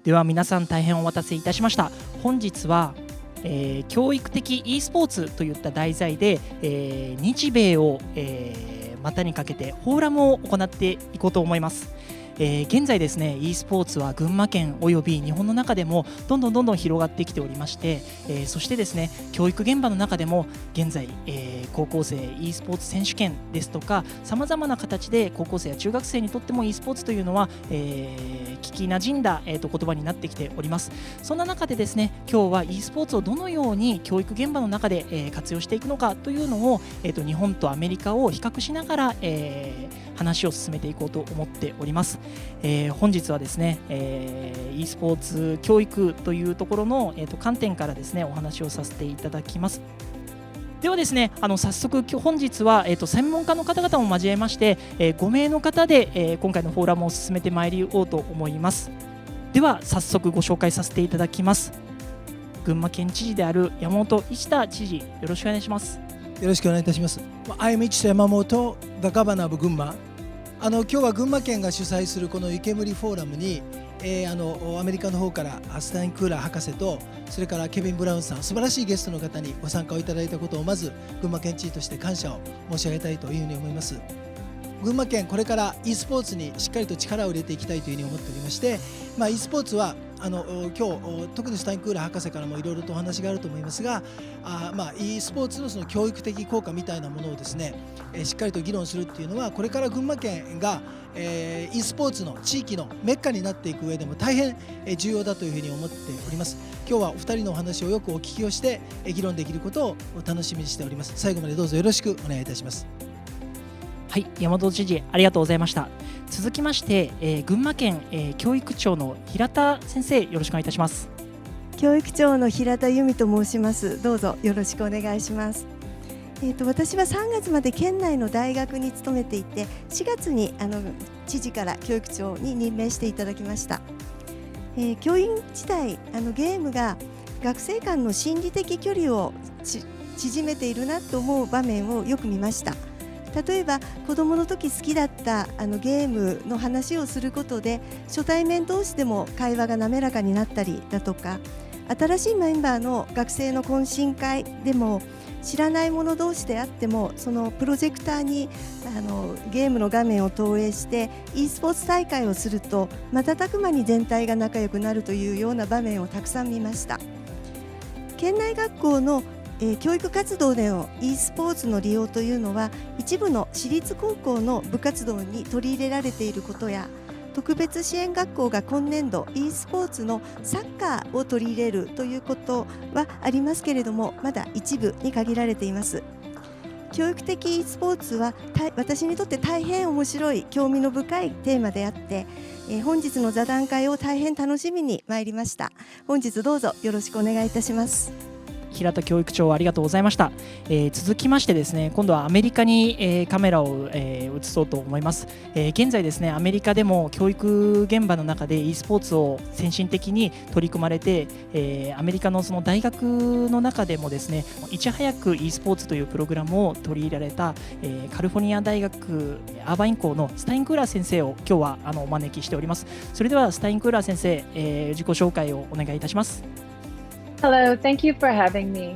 では皆さん大変お待たせいたしました。本日は、教育的 e スポーツといった題材で、日米を、股にかけてフォーラムを行っていこうと思います。現在ですね e スポーツは群馬県および日本の中でもどんどん広がってきておりまして、そしてですね教育現場の中でも現在、高校生 e スポーツ選手権ですとかさまざまな形で高校生や中学生にとっても e スポーツというのは、聞きなじんだ、言葉になってきております。そんな中でですね今日は e スポーツをどのように教育現場の中で、活用していくのかというのを、日本とアメリカを比較しながら、話を進めていこうと思っております。本日はですね、e スポーツ教育というところの、観点からですねお話をさせていただきます。ではですね早速本日は、専門家の方々も交えまして、5名の方で、今回のフォーラムを進めてまいりようと思います。では早速ご紹介させていただきます。群馬県知事である山本一太知事、よろしくお願いします。よろしくお願いいたします。I am 一太山本 The Governor of 群馬。今日は群馬県が主催するこの湯けむりフォーラムに、アメリカの方からスタインクーラー博士とそれからケビン・ブラウンさん、素晴らしいゲストの方にご参加をいただいたことをまず群馬県知事として感謝を申し上げたいというふうに思います。群馬県これから e スポーツにしっかりと力を入れていきたいというふうに思っておりまして、e スポーツは今日特にスタインクーラー博士からもいろいろとお話があると思いますが、e スポーツのその教育的効果みたいなものをですね、しっかりと議論するっていうのはこれから群馬県が、e スポーツの地域のメッカになっていく上でも大変重要だというふうに思っております。今日はお二人のお話をよくお聞きをして議論できることを楽しみにしております。最後までどうぞよろしくお願いいたします。はい、山本知事ありがとうございました。続きまして、群馬県、教育長の平田先生、よろしくお願いいたします。教育長の平田由美と申します。どうぞよろしくお願いします。私は3月まで県内の大学に勤めていて、4月に知事から教育長に任命していただきました。教員時代ゲームが学生間の心理的距離を縮めているなと思う場面をよく見ました。例えば子どもの時好きだったゲームの話をすることで初対面同士でも会話が滑らかになったりだとか、新しいメンバーの学生の懇親会でも知らない者同士であってもそのプロジェクターにゲームの画面を投影して e スポーツ大会をすると瞬く間に全体が仲良くなるというような場面をたくさん見ました。県内学校の教育活動での e スポーツの利用というのは一部の私立高校の部活動に取り入れられていることや、特別支援学校が今年度 e スポーツのサッカーを取り入れるということはありますけれども、まだ一部に限られています。教育的 e スポーツは私にとって大変面白い興味の深いテーマであって、本日の座談会を大変楽しみに参りました。本日どうぞよろしくお願いいたします。平田教育長ありがとうございました。続きましてですね今度はアメリカに、カメラを、移そうと思います。現在ですねアメリカでも教育現場の中で e スポーツを先進的に取り組まれて、アメリカのその大学の中でもですねいち早く e スポーツというプログラムを取り入れられた、カリフォルニア大学アーバイン校のスタインクーラー先生を今日はお招きしております。それではスタインクーラー先生、自己紹介をお願いいたします。Hello, thank you for having me.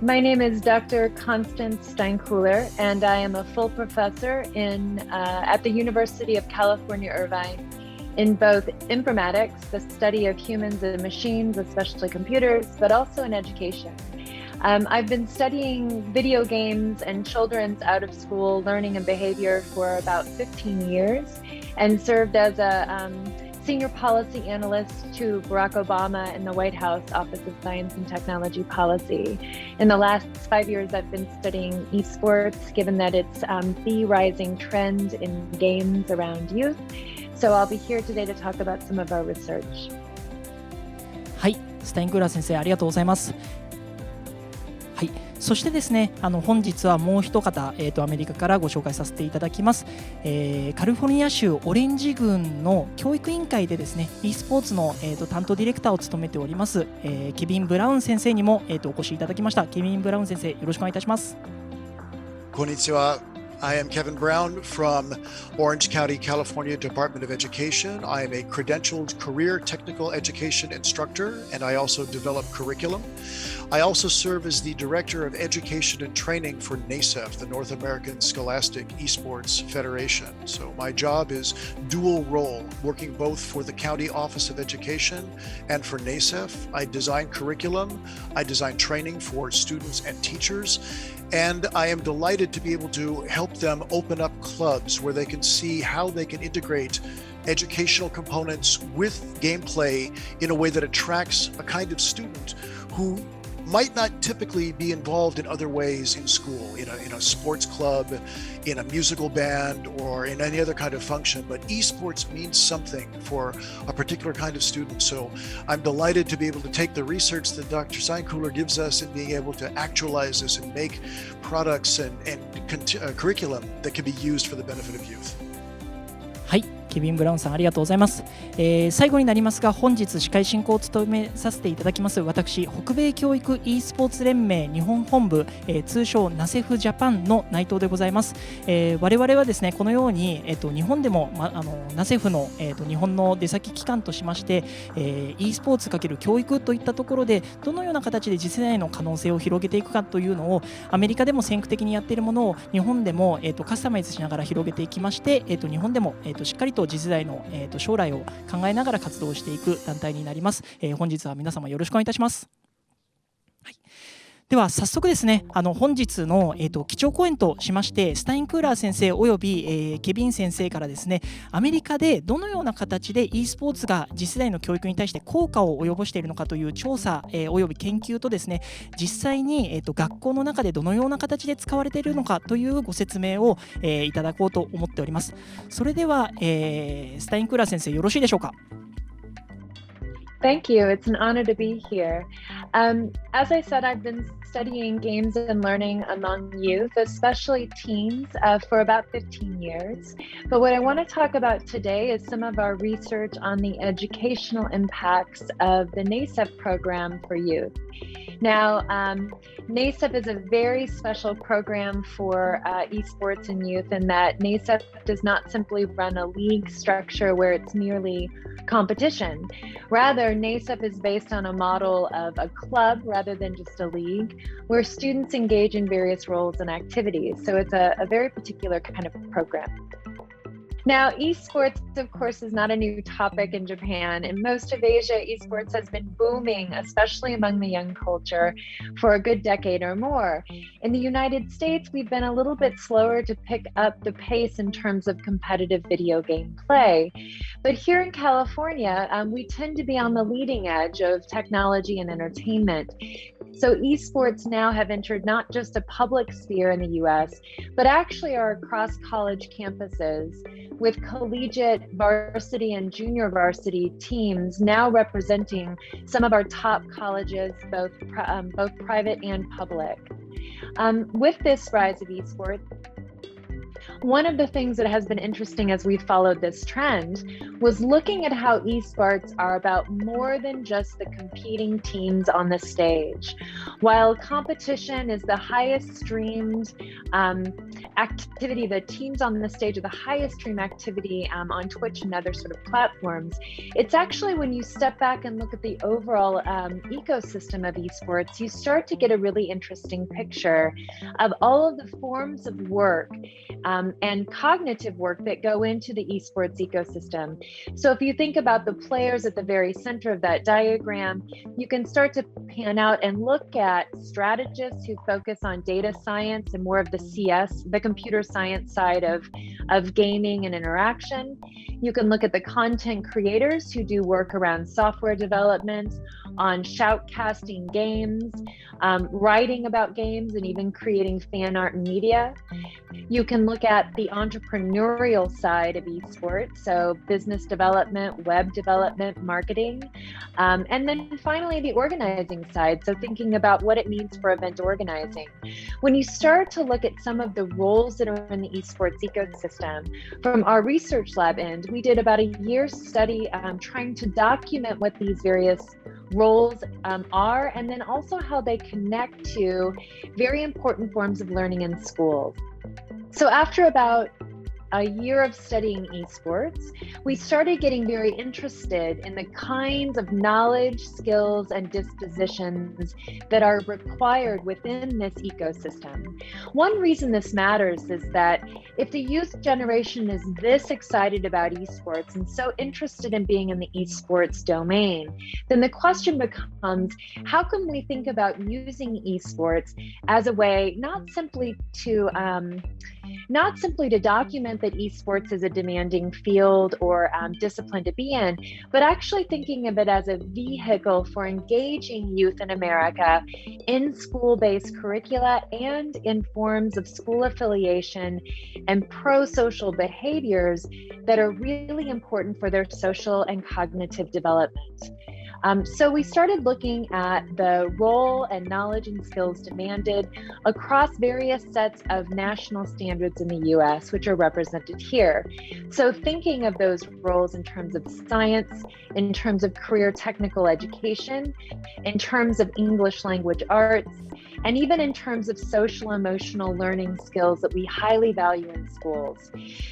My name is Dr. Constance Steinkühler, and I am a full professor at the University of California, Irvine, in both informatics, the study of humans and machines, especially computers, but also in education. I've been studying video games and children's out-of-school learning and behavior for about 15 years, and served as a Senior Policy Analyst to Barack Obama in the White House Office of Science and Technology Policy. In the last 5 years, I've been studying esports, given that it's the rising trend in games around youth. So I'll be here today to talk about some of our research. はい、スタインクーラー先生ありがとうございます。はい、そしてですね本日はもう一方、アメリカからご紹介させていただきます。カリフォルニア州オレンジ郡の教育委員会でですね e スポーツの、担当ディレクターを務めております、ケビン・ブラウン先生にも、お越しいただきました。ケビン・ブラウン先生よろしくお願いいたします。こんにちは。I am Kevin Brown from Orange County, California Department of Education. I am a credentialed career technical education instructor, and I also develop curriculum. I also serve as the Director of Education and Training for NASEF, the North American Scholastic Esports Federation. So my job is dual role, working both for the County Office of Education and for NASEF. I design curriculum, I design training for students and teachers, and I am delighted to be able to help them open up clubs where they can see how they can integrate educational components with gameplay in a way that attracts a kind of student who might not typically be involved in other ways in school, in a sports club, in a musical band, or in any other kind of function. But esports means something for a particular kind of student. So I'm delighted to be able to take the research that Dr. Steinkühler gives us and being able to actualize this and make products and curriculum that can be used for the benefit of youth. はい、ケビン・ブラウンさんありがとうございます。最後になりますが、本日司会進行を務めさせていただきます私、北米教育 e スポーツ連盟日本本部、通称ナセフジャパンの内藤でございます。我々はですね、このように、日本でも、ナセフの、日本の出先機関としまして、e スポーツ×教育といったところでどのような形で次世代の可能性を広げていくかというのをアメリカでも先駆的にやっているものを日本でも、カスタマイズしながら広げていきまして、日本でも、しっかりと次世代の、将来を考えながら活動していく団体になります。本日は皆様よろしくお願いいたします。はい、では早速ですね、本日の、基調講演としましてスタインクーラー先生および、ケビン先生からですね、アメリカでどのような形で e スポーツが次世代の教育に対して効果を及ぼしているのかという調査、および研究とですね、実際に、学校の中でどのような形で使われているのかというご説明を、いただこうと思っております。それでは、スタインクーラー先生よろしいでしょうか。Thank you. It's an honor to be here. As I said, I've been studying games and learning among youth, especially teens, for about 15 years. But what I want to talk about today is some of our research on the educational impacts of the NASEF program for youth. Now, NASEF is a very special program for esports and youth in that NASEF does not simply run a league structure where it's merely competition. Rather, NASEF is based on a model of a club rather than just a league, where students engage in various roles and activities. So it's a very particular kind of program. Now, esports, of course, is not a new topic in Japan. In most of Asia, esports has been booming, especially among the young culture, for a good decade or more. In the United States, we've been a little bit slower to pick up the pace in terms of competitive video game play. But here in California, we tend to be on the leading edge of technology and entertainment. So esports now have entered not just a public sphere in the US, but actually are across college campuses, with collegiate, varsity, and junior varsity teams now representing some of our top colleges, both private and public. With this rise of esports, one of the things that has been interesting as we followed this trend was looking at how esports are about more than just the competing teams on the stage. While competition is the highest streamed activity, the teams on the stage are the highest stream activity on Twitch and other sort of platforms, it's actually when you step back and look at the overall ecosystem of esports, you start to get a really interesting picture of all of the forms of work and cognitive work that go into the esports ecosystem. So if you think about the players at the very center of that diagram, you can start to pan out and look at strategists who focus on data science and more of the CS, the computer science side of gaming and interaction. You can look at the content creators who do work around software development, on shoutcasting games, writing about games, and even creating fan art and media. You can look at the entrepreneurial side of esports, so business development, web development, marketing, and then finally the organizing side, so thinking about what it means for event organizing. When you start to look at some of the roles that are in the esports ecosystem, from our research lab end, we did about a year's study trying to document what these various roles are, and then also how they connect to very important forms of learning in schools. So after about a year of studying esports, we started getting very interested in the kinds of knowledge, skills, and dispositions that are required within this ecosystem. One reason this matters is that if the youth generation is this excited about esports and so interested in being in the esports domain, then the question becomes, how can we think about using esports as a way not simply to document that esports is a demanding field or discipline to be in, but actually thinking of it as a vehicle for engaging youth in America in school-based curricula and in forms of school affiliation and pro-social behaviors that are really important for their social and cognitive development. So we started looking at the role and knowledge and skills demanded across various sets of national standards in the US, which are represented here. So thinking of those roles in terms of science, in terms of career technical education, in terms of English language arts, and even in terms of social emotional learning skills that we highly value in schools.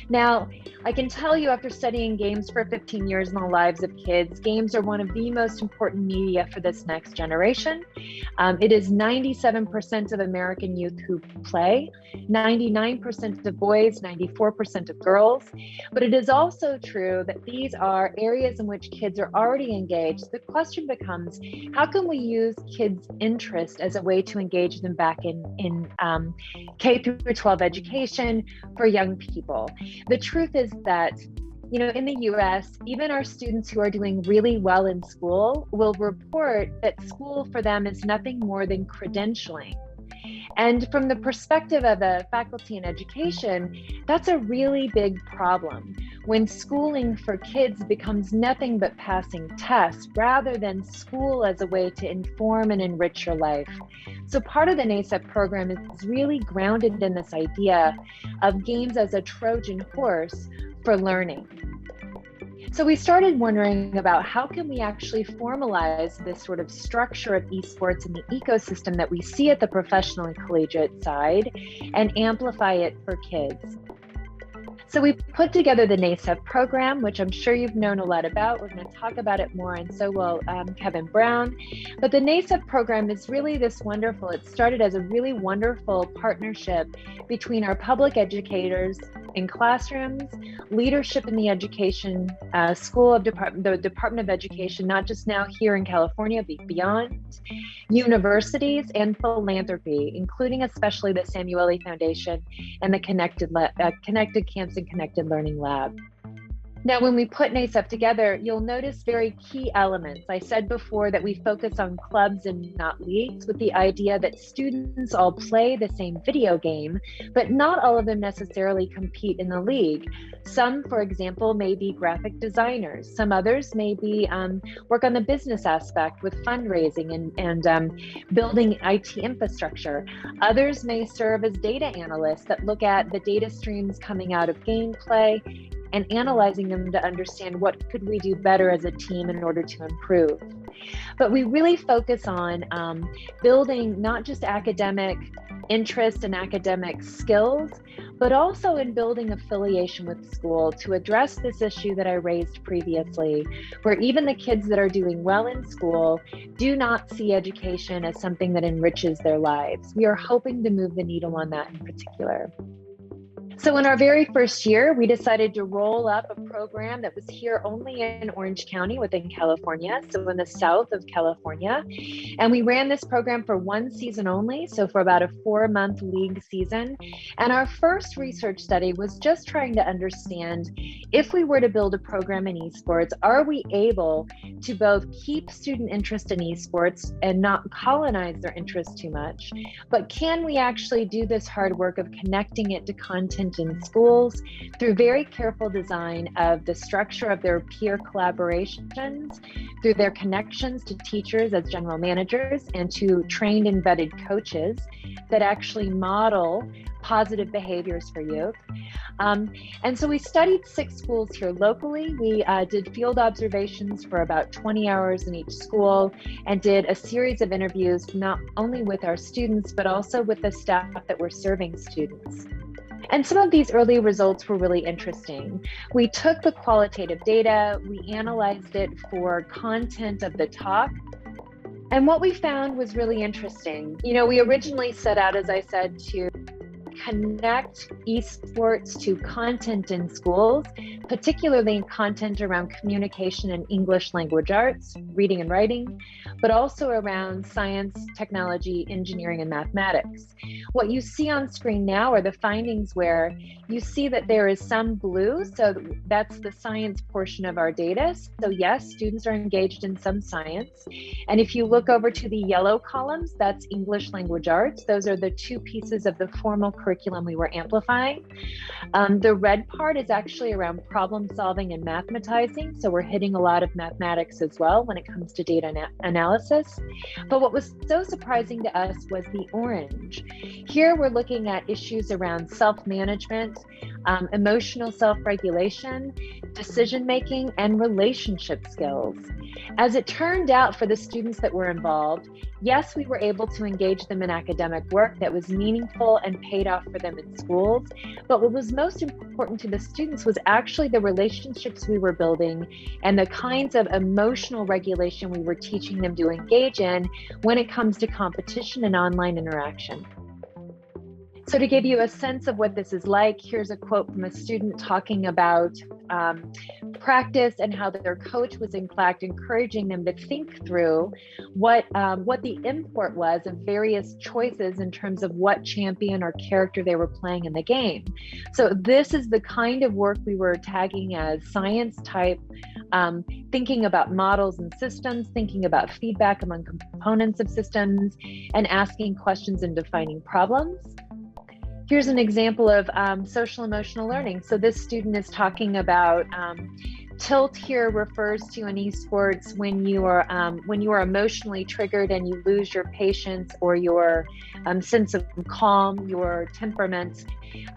Now, I can tell you after studying games for 15 years in the lives of kids, games are one of the most important media for this next generation. It is 97% of American youth who play, 99% of boys, 94% of girls. But it is also true that these are areas in which kids are already engaged. The question becomes, how can we use kids' interest as a way to engage them back in K through 12 education for young people? The truth is that, you know, in the US, even our students who are doing really well in school will report that school for them is nothing more than credentialing. And from the perspective of a faculty in education, that's a really big problem when schooling for kids becomes nothing but passing tests rather than school as a way to inform and enrich your life. So part of the NASEP program is really grounded in this idea of games as a Trojan horse for learning. So we started wondering about how can we actually formalize this sort of structure of esports in the ecosystem that we see at the professional and collegiate side and amplify it for kids. So we put together the NASEP program, which I'm sure you've known a lot about. We're going to talk about it more, and so will Kevin Brown. But the NASEP program is really this wonderful, it started as a really wonderful partnership between our public educators in classrooms, leadership in the education the Department of Education, not just now here in California, but beyond, universities, and philanthropy, including especially the Samueli Foundation and the Connected Camps and Connected Learning Lab. Now, when we put NASEP together, you'll notice very key elements. I said before that we focus on clubs and not leagues, with the idea that students all play the same video game, but not all of them necessarily compete in the league. Some, for example, may be graphic designers. Some others may be work on the business aspect with fundraising and building IT infrastructure. Others may serve as data analysts that look at the data streams coming out of gameplay and analyzing them to understand what could we do better as a team in order to improve. But we really focus on building not just academic interest and academic skills, but also in building affiliation with school to address this issue that I raised previously, where even the kids that are doing well in school do not see education as something that enriches their lives. We are hoping to move the needle on that in particular. So in our very first year, we decided to roll up a program that was here only in Orange County within California, so in the south of California. And we ran this program for one season only, so for about a 4-month league season. And our first research study was just trying to understand, if we were to build a program in esports, are we able to both keep student interest in esports and not colonize their interest too much, but can we actually do this hard work of connecting it to content in schools through very careful design of the structure of their peer collaborations, through their connections to teachers as general managers and to trained and vetted coaches that actually model positive behaviors for youth. And so we studied 6 schools here locally. We did field observations for about 20 hours in each school and did a series of interviews, not only with our students, but also with the staff that were serving students. And some of these early results were really interesting. We took the qualitative data, we analyzed it for content of the talk, and what we found was really interesting. You know, we originally set out, as I said, to connect esports to content in schools, particularly content around communication and English language arts, reading and writing, but also around science, technology, engineering, and mathematics. What you see on screen now are the findings where you see that there is some blue, so that's the science portion of our data. So yes, students are engaged in some science. And if you look over to the yellow columns, that's English language arts. Those are the two pieces of the formal curriculum we were amplifying. The red part is actually around problem solving and mathematizing. So we're hitting a lot of mathematics as well when it comes to data analysis. But what was so surprising to us was the orange. Here we're looking at issues around self-management, emotional self-regulation, decision-making, and relationship skills. As it turned out for the students that were involved, yes, we were able to engage them in academic work that was meaningful and paid off for them in schools. But what was most important to the students was actually the relationships we were building and the kinds of emotional regulation we were teaching them to engage in when it comes to competition and online interaction. So to give you a sense of what this is like, here's a quote from a student talking about practice and how their coach was in fact encouraging them to think through what the import was of various choices in terms of what champion or character they were playing in the game. So this is the kind of work we were tagging as science type, thinking about models and systems, thinking about feedback among components of systems, and asking questions and defining problems. Here's an example of social emotional learning. So this student is talking about tilt here refers to in esports when you are emotionally triggered and you lose your patience or your sense of calm, your temperament,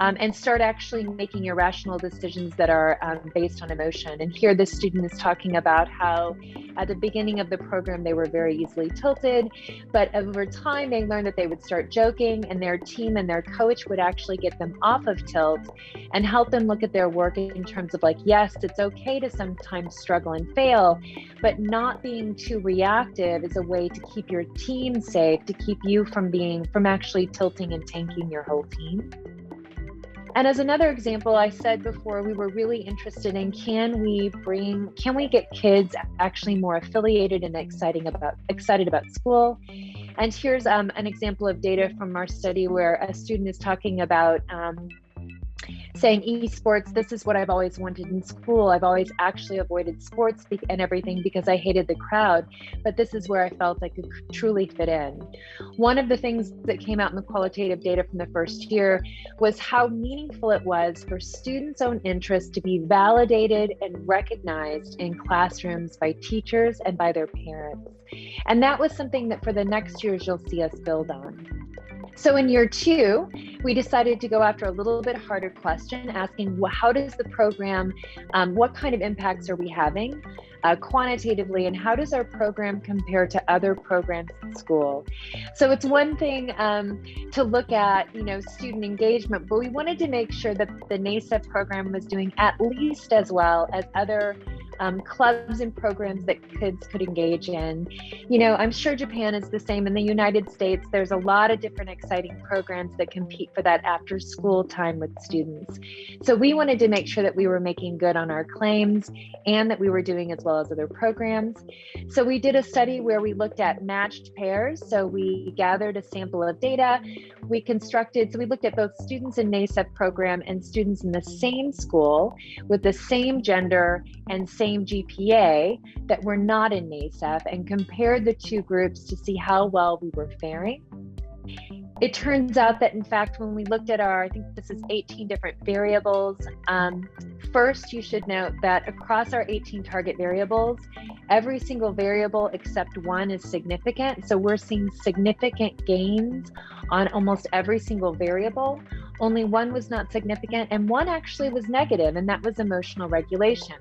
and start actually making irrational decisions that are based on emotion. And here the student is talking about how at the beginning of the program they were very easily tilted, but over time they learned that they would start joking, and their team and their coach would actually get them off of tilt and help them look at their work in terms of like, yes, it's okay to sometimes struggle and fail, but not being too reactive is a way to keep your team safe, to keep you from actually tilting and tanking your whole team. And as another example, I said before, we were really interested in can we get kids actually more affiliated and excited about school? And here's an example of data from our study where a student is talking about saying esports, this is what I've always wanted in school. I've always actually avoided sports and everything because I hated the crowd, but this is where I felt I could truly fit in. One of the things that came out in the qualitative data from the first year was how meaningful it was for students' own interests to be validated and recognized in classrooms by teachers and by their parents. And that was something that for the next years you'll see us build on. So in year 2, we decided to go after a little bit harder question, asking how does the program, what kind of impacts are we having quantitatively, and how does our program compare to other programs in school? So it's one thing to look at, student engagement, but we wanted to make sure that the NASEF program was doing at least as well as other clubs and programs that kids could engage in. I'm sure Japan is the same. In the United States, there's a lot of different exciting programs that compete for that after school time with students. So we wanted to make sure that we were making good on our claims and that we were doing as well as other programs. So we did a study where we looked at matched pairs. So we gathered a sample of data. We looked at both students in NASEF program and students in the same school with the same gender and same GPA that were not in NASEF and compared the two groups to see how well we were faring. It turns out that, in fact, when we looked at I think this is 18 different variables. First, you should note that across our 18 target variables, every single variable except one is significant. So we're seeing significant gains on almost every single variable. Only one was not significant, and one actually was negative, and that was emotional regulation.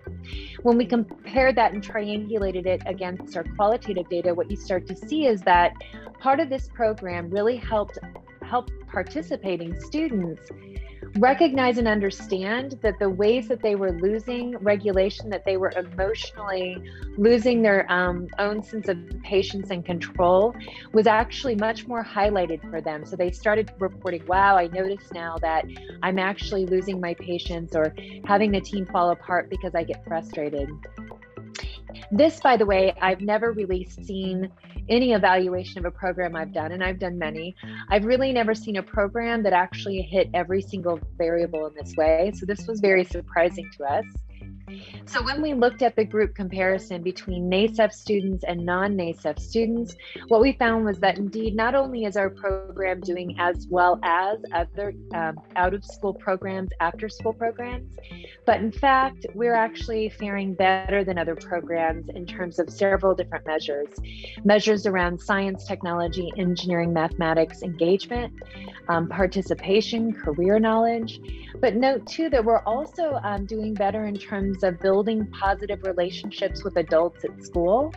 When we compared that and triangulated it against our qualitative data, what you start to see is that part of this program really helped participating students recognize and understand that the ways that they were losing regulation, that they were emotionally losing their own sense of patience and control, was actually much more highlighted for them. So they started reporting, wow, I notice now that I'm actually losing my patience or having the team fall apart because I get frustrated. This, by the way, I've never really seen any evaluation of a program I've done, and I've done many. I've really never seen a program that actually hit every single variable in this way. So this was very surprising to us. So when we looked at the group comparison between NASEF students and non-NASEF students, what we found was that indeed, not only is our program doing as well as other out-of-school programs, after-school programs, but in fact, we're actually faring better than other programs in terms of several different measures around science, technology, engineering, mathematics, engagement, participation, career knowledge. But note too that we're also doing better in terms of building positive relationships with adults at school,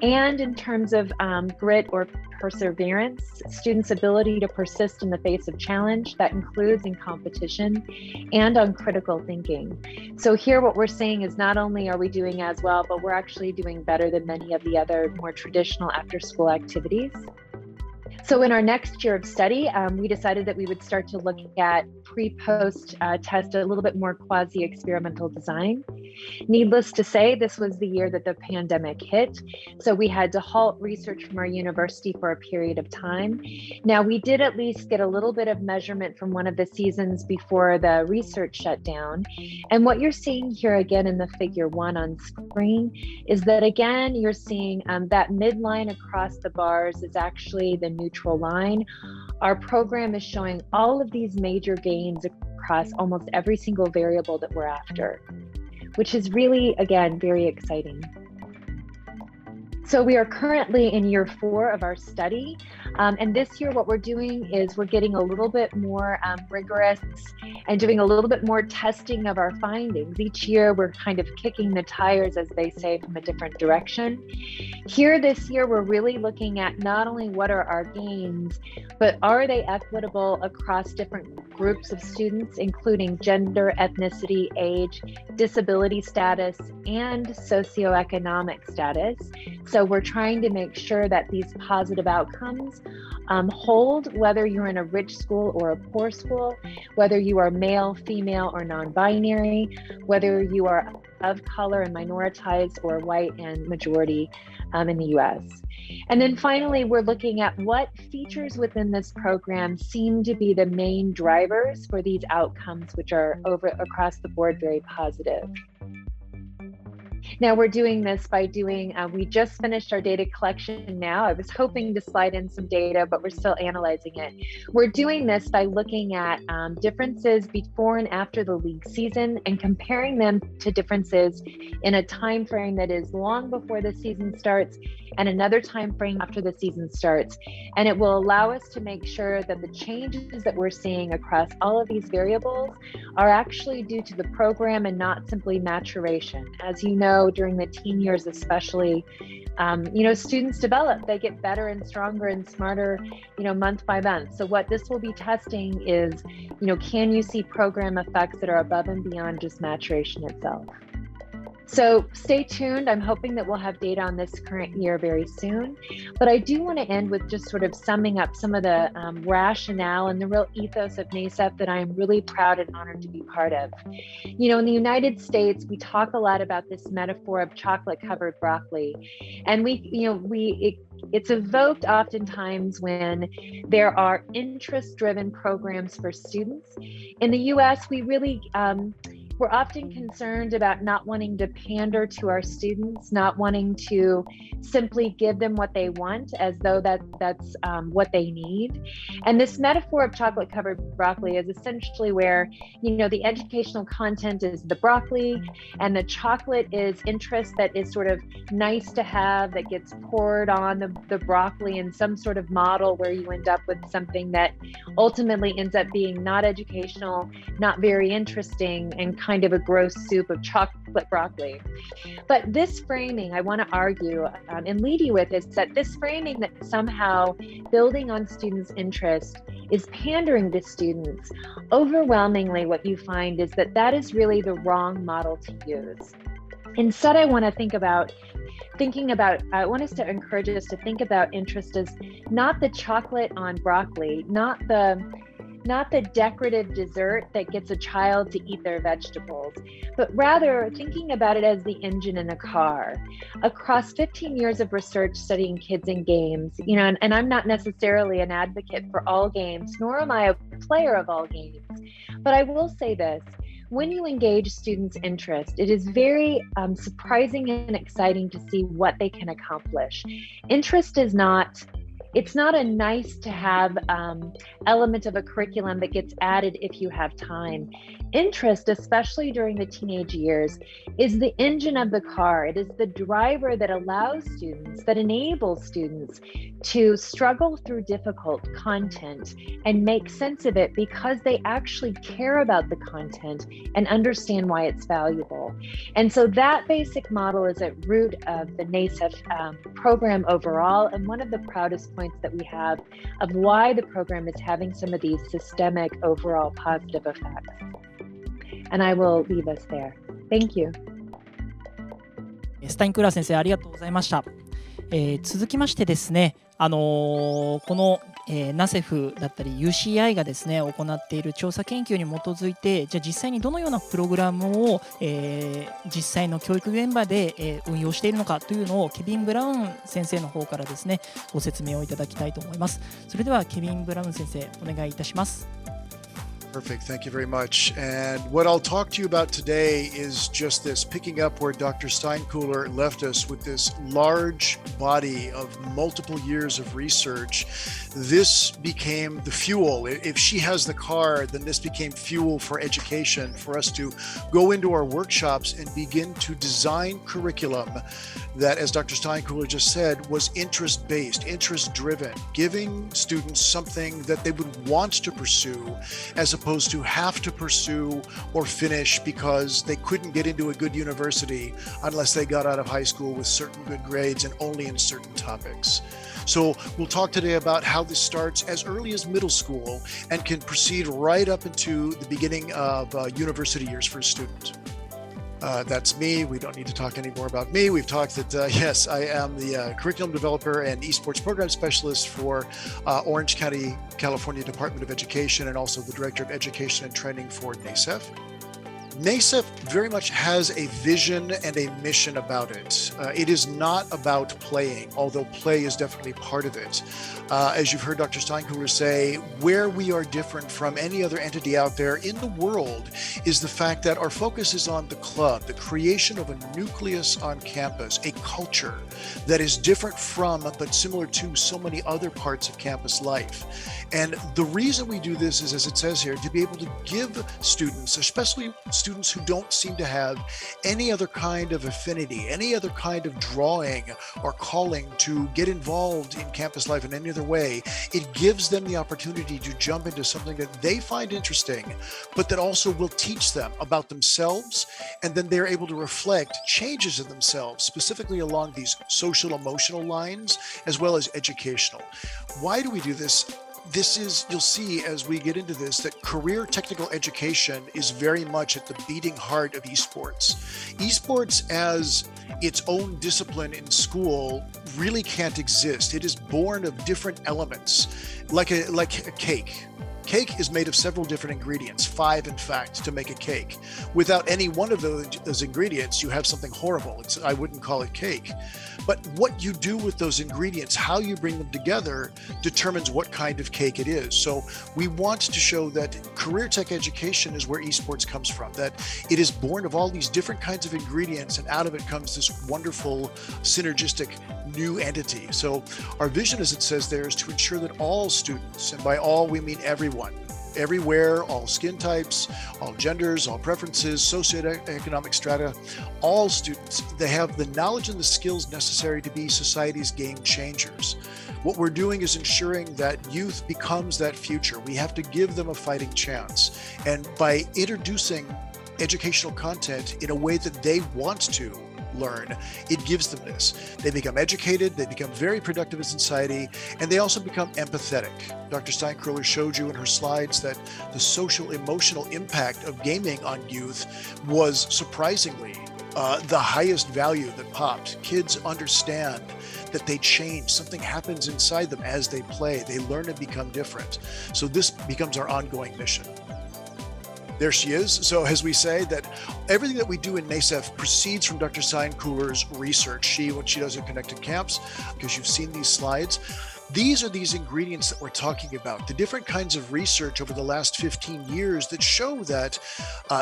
and in terms of grit or perseverance, students' ability to persist in the face of challenge. That includes in competition and on critical thinking. So here what we're saying is not only are we doing as well, but we're actually doing better than many of the other more traditional after-school activities. So in our next year of study, we decided that we would start to look at pre-post test, a little bit more quasi-experimental design. Needless to say, this was the year that the pandemic hit. So we had to halt research from our university for a period of time. Now, we did at least get a little bit of measurement from one of the seasons before the research shut down. And what you're seeing here again in the figure 1 on screen is that again, you're seeing that midline across the bars is actually the neutral line. Our program is showing all of these major gains across almost every single variable that we're after, which is really, again, very exciting. So we are currently in year 4 of our study. And this year, what we're doing is we're getting a little bit more rigorous and doing a little bit more testing of our findings. Each year, we're kind of kicking the tires, as they say, from a different direction. Here this year, we're really looking at not only what are our gains, but are they equitable across different groups of students, including gender, ethnicity, age, disability status, and socioeconomic status. So we're trying to make sure that these positive outcomes hold, whether you're in a rich school or a poor school, whether you are male, female, or non-binary, whether you are of color and minoritized or white and majority in the US. And then finally, we're looking at what features within this program seem to be the main drivers for these outcomes, which are across the board very positive. Now we're doing this by doing, we just finished our data collection now. I was hoping to slide in some data, but we're still analyzing it. We're doing this by looking at differences before and after the league season and comparing them to differences in a time frame that is long before the season starts and another time frame after the season starts. And it will allow us to make sure that the changes that we're seeing across all of these variables are actually due to the program and not simply maturation. As you know, during the teen years especially, students develop, they get better and stronger and smarter, month by month. So what this will be testing is, can you see program effects that are above and beyond just maturation itself? So stay tuned. I'm hoping that we'll have data on this current year very soon. But I do want to end with just sort of summing up some of the rationale and the real ethos of NASEF that I am really proud and honored to be part of. In the United States, we talk a lot about this metaphor of chocolate-covered broccoli. And it's evoked oftentimes when there are interest-driven programs for students. In the US, we really, we're often concerned about not wanting to pander to our students, not wanting to simply give them what they want as though that's what they need. And this metaphor of chocolate-covered broccoli is essentially where, the educational content is the broccoli and the chocolate is interest that is sort of nice to have, that gets poured on the broccoli in some sort of model where you end up with something that ultimately ends up being not educational, not very interesting, and kind of a gross soup of chocolate broccoli. But this framing, I want to argue and lead you with, is that this framing that somehow building on students' interest is pandering to students, overwhelmingly what you find is that that is really the wrong model to use. Instead, I want us to encourage us to think about interest as not the chocolate on broccoli, not the decorative dessert that gets a child to eat their vegetables, but rather thinking about it as the engine in a car. Across 15 years of research studying kids and games, and I'm not necessarily an advocate for all games, nor am I a player of all games, but I will say this. When you engage students' interest, it is very surprising and exciting to see what they can accomplish. Interest is it's not a nice to have element of a curriculum that gets added if you have time. Interest, especially during the teenage years, is the engine of the car. It is the driver that enables students to struggle through difficult content and make sense of it because they actually care about the content and understand why it's valuable. And so that basic model is at root of the NASEF program overall, and one of the proudest points that we have of why the program is having some of these systemic overall positive effects. And I will leave us there. Thank you. スタインクーラー先生ありがとうございました。続きましてですね、この、NASEF だったり UCI がですね行っている調査研究に基づいて、じゃあ実際にどのようなプログラムを、実際の教育現場で、運用しているのかというのをケビン・ブラウン先生の方からですねご説明をいただきたいと思います。それではケビン・ブラウン先生お願いいたします。Perfect. Thank you very much. And what I'll talk to you about today is just this, picking up where Dr. Steinkühler left us with this large body of multiple years of research. This became the fuel. If she has the car, then this became fuel for education, for us to go into our workshops and begin to design curriculum that, as Dr. Steinkühler just said, was interest-based, interest-driven, giving students something that they would want to pursue as opposed to have to pursue or finish because they couldn't get into a good university unless they got out of high school with certain good grades and only in certain topics. So we'll talk today about how this starts as early as middle school and can proceed right up into the beginning of university years for a student. That's me. We don't need to talk any more about me. We've talked that, yes, I am the curriculum developer and esports program specialist for Orange County, California Department of Education, and also the Director of Education and Training for NASEF. NASEF very much has a vision and a mission about it. It is not about playing, although play is definitely part of it. As you've heard Dr. Steinkühler say, where we are different from any other entity out there in the world is the fact that our focus is on the club, the creation of a nucleus on campus, a culture that is different from but similar to so many other parts of campus life. And the reason we do this is, as it says here, to be able to give students, especially students who don't seem to have any other kind of affinity, any other kind of drawing or calling to get involved in campus life in any other way, it gives them the opportunity to jump into something that they find interesting, but that also will teach them about themselves, and then they're able to reflect changes in themselves, specifically along these social emotional lines, as well as educational. Why do we do this? This is, you'll see as we get into this, that career technical education is very much at the beating heart of esports. Esports as its own discipline in school really can't exist. It is born of different elements, like a cake. Cake is made of several different ingredients, 5 in fact, to make a cake. Without any one of those ingredients, you have something horrible. I wouldn't call it cake. But what you do with those ingredients, how you bring them together, determines what kind of cake it is. So we want to show that career tech education is where esports comes from, that it is born of all these different kinds of ingredients, and out of it comes this wonderful synergistic new entity. So our vision, as it says there, is to ensure that all students, and by all we mean everyone, everywhere, all skin types, all genders, all preferences, socioeconomic strata, all students, they have the knowledge and the skills necessary to be society's game changers. What we're doing is ensuring that youth becomes that future. We have to give them a fighting chance. And by introducing educational content in a way that they want to learn, it gives them this. They become educated, they become very productive in society, and they also become empathetic. Dr. Steinkruller showed you in her slides that the social emotional impact of gaming on youth was surprisingly the highest value that popped. Kids understand that they change. Something happens inside them as they play. They learn to become different. So this becomes our ongoing mission. There she is. So as we say, that everything that we do in NASEF proceeds from Dr. Steinkuller's research. What she does in Connected Camps, because you've seen these slides. These are these ingredients that we're talking about, the different kinds of research over the last 15 years that show that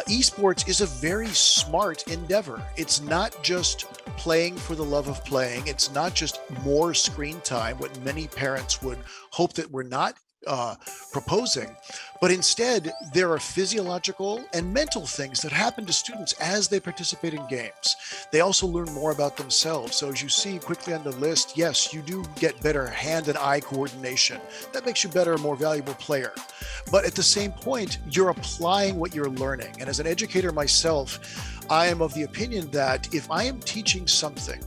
esports is a very smart endeavor. It's not just playing for the love of playing. It's not just more screen time, what many parents would hope that we're not proposing, but instead there are physiological and mental things that happen to students as they participate in games. They also learn more about themselves. So as you see quickly on the list, yes, you do get better hand and eye coordination. That makes you better, a more valuable player. But at the same point, you're applying what you're learning. And as an educator myself, I am of the opinion that if I am teaching something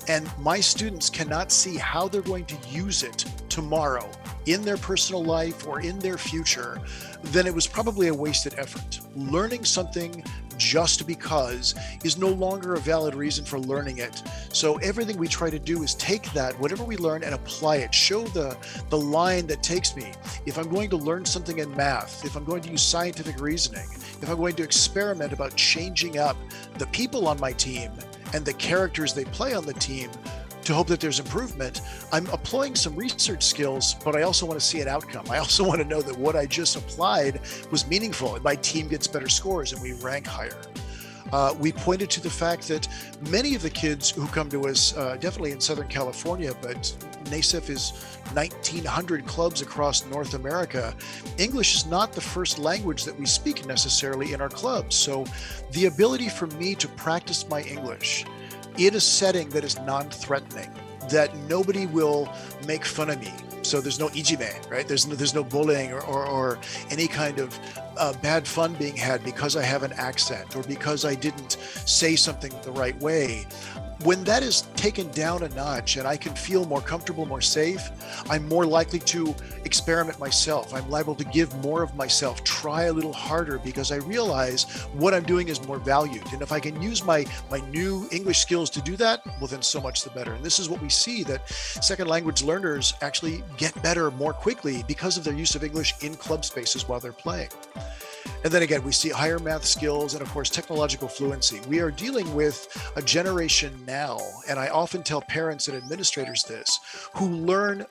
and my students cannot see how they're going to use it tomorrow in their personal life or in their future, then it was probably a wasted effort. Learning something just because is no longer a valid reason for learning it. So everything we try to do is take that, whatever we learn, and apply it. Show the line that takes me. If I'm going to learn something in math, if I'm going to use scientific reasoning, if I'm going to experiment about changing up the people on my team and the characters they play on the team to hope that there's improvement, I'm applying some research skills, but I also want to see an outcome. I also want to know that what I just applied was meaningful and my team gets better scores and we rank higher. We pointed to the fact that many of the kids who come to us, definitely in Southern California, but NASEF is 1,900 clubs across North America. English is not the first language that we speak necessarily in our clubs. So the ability for me to practice my English in a setting that is non-threatening, that nobody will make fun of me. So there's no ijime, right? There's no bullying or any kind of bad fun being had because I have an accent or because I didn't say something the right way. When that is taken down a notch and I can feel more comfortable, more safe, I'm more likely to experiment myself. I'm liable to give more of myself, try a little harder because I realize what I'm doing is more valued. And if I can use my new English skills to do that, well, then so much the better. And this is what we see, that second language learners actually get better more quickly because of their use of English in club spaces while they're playing. And then again, we see higher math skills and of course, technological fluency. We are dealing with a generation now, and I often tell parents and administrators this, who learn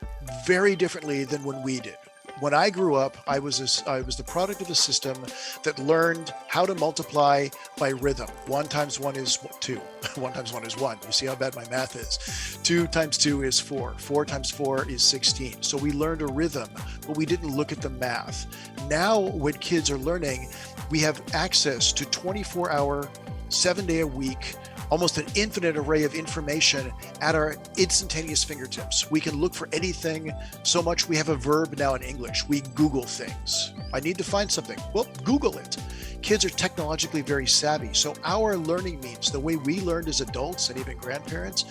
very differently than when we did. When I grew up, I was the product of a system that learned how to multiply by rhythm. 1 times 1 is 2. 1 times 1 is 1. You see how bad my math is. 2 times 2 is 4. 4 times 4 is 16. So we learned a rhythm, but we didn't look at the math. Now, when kids are learning, we have access to 24-hour, 7-day-a-week, almost an infinite array of information at our instantaneous fingertips. We can look for anything so much. We have a verb now in English. We Google things. I need to find something. Well, Google it. Kids are technologically very savvy. So our learning means, the way we learned as adults and even grandparents,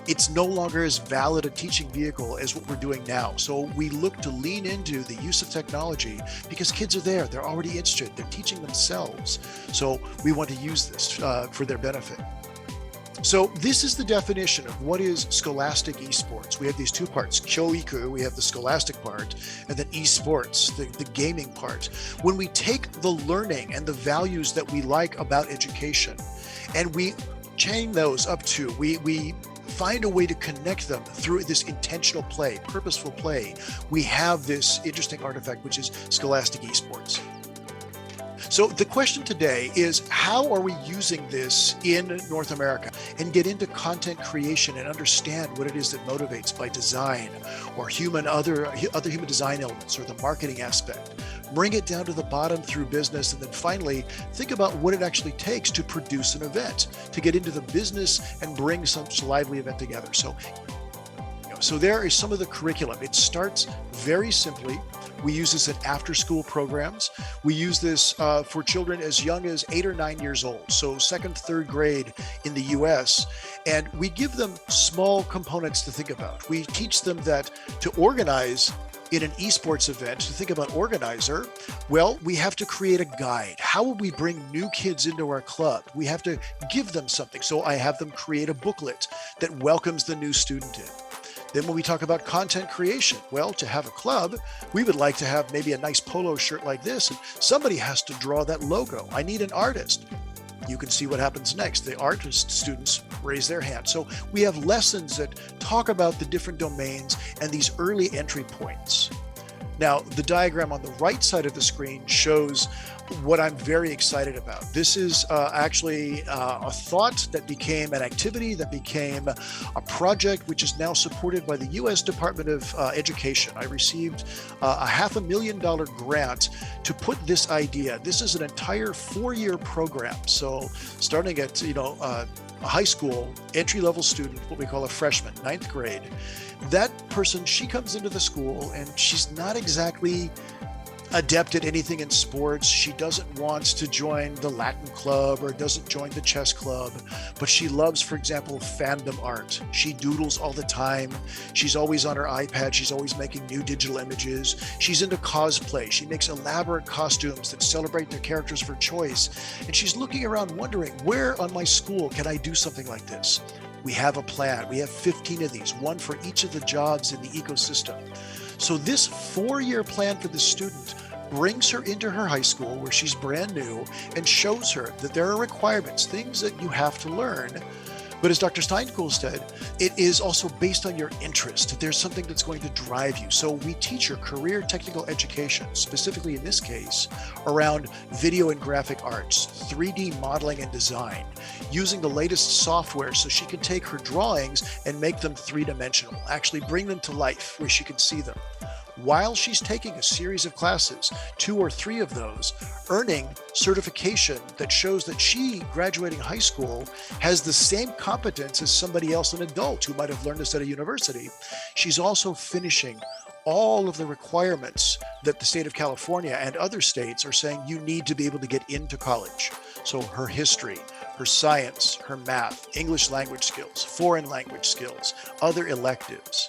it's no longer as valid a teaching vehicle as what we're doing now. So we look to lean into the use of technology because kids are there. They're already interested. They're teaching themselves. So we want to use this for their benefit. So this is the definition of what is scholastic esports. We have these two parts, kyoiku, we have the scholastic part, and then esports, the gaming part. When we take the learning and the values that we like about education, and we chain those up to, we find a way to connect them through this intentional play, purposeful play, we have this interesting artifact, which is scholastic esports. So the question today is, how are we using this in North America, and get into content creation and understand what it is that motivates by design or other human design elements or the marketing aspect. Bring it down to the bottom through business, and then finally think about what it actually takes to produce an event, to get into the business and bring such a lively event together. So there is some of the curriculum. It starts very simply We use this in after-school programs. We use this for children as young as 8 or 9 years old, so second, third grade in the US. And we give them small components to think about. We teach them that to organize in an esports event, to think about organizer, well, we have to create a guide. How will we bring new kids into our club? We have to give them something. So I have them create a booklet that welcomes the new student in. Then when we talk about content creation, well, to have a club, we would like to have maybe a nice polo shirt like this, and somebody has to draw that logo. I need an artist. You can see what happens next. The artist students raise their hand. So we have lessons that talk about the different domains and these early entry points. Now, the diagram on the right side of the screen shows what I'm very excited about. This is actually a thought that became an activity, that became a project which is now supported by the U.S. Department of Education. I received a $500,000 grant to put this idea. This is an entire 4-year program. So starting at, a high school entry-level student, what we call a freshman, 9th grade, that person, she comes into the school and she's not exactly adept at anything in sports. She doesn't want to join the Latin club or doesn't join the chess club, but she loves, for example, fandom art. She doodles all the time. She's always on her iPad. She's always making new digital images. She's into cosplay. She makes elaborate costumes that celebrate their characters of her choice. And she's looking around wondering, where on my school can I do something like this? We have a plan. We have 15 of these, one for each of the jobs in the ecosystem. So this 4-year plan for the student brings her into her high school where she's brand new and shows her that there are requirements, things that you have to learn. But as Dr. Steinkuhl said, it is also based on your interest. There's something that's going to drive you. So we teach her career technical education, specifically in this case, around video and graphic arts, 3D modeling and design, using the latest software so she can take her drawings and make them 3-dimensional, actually bring them to life where she can see them. While she's taking a series of classes, 2 or 3 of those, earning certification that shows that she, graduating high school, has the same competence as somebody else, an adult who might have learned this at a university. She's also finishing all of the requirements that the state of California and other states are saying you need to be able to get into college. So her history, her science, her math, English language skills, foreign language skills, other electives.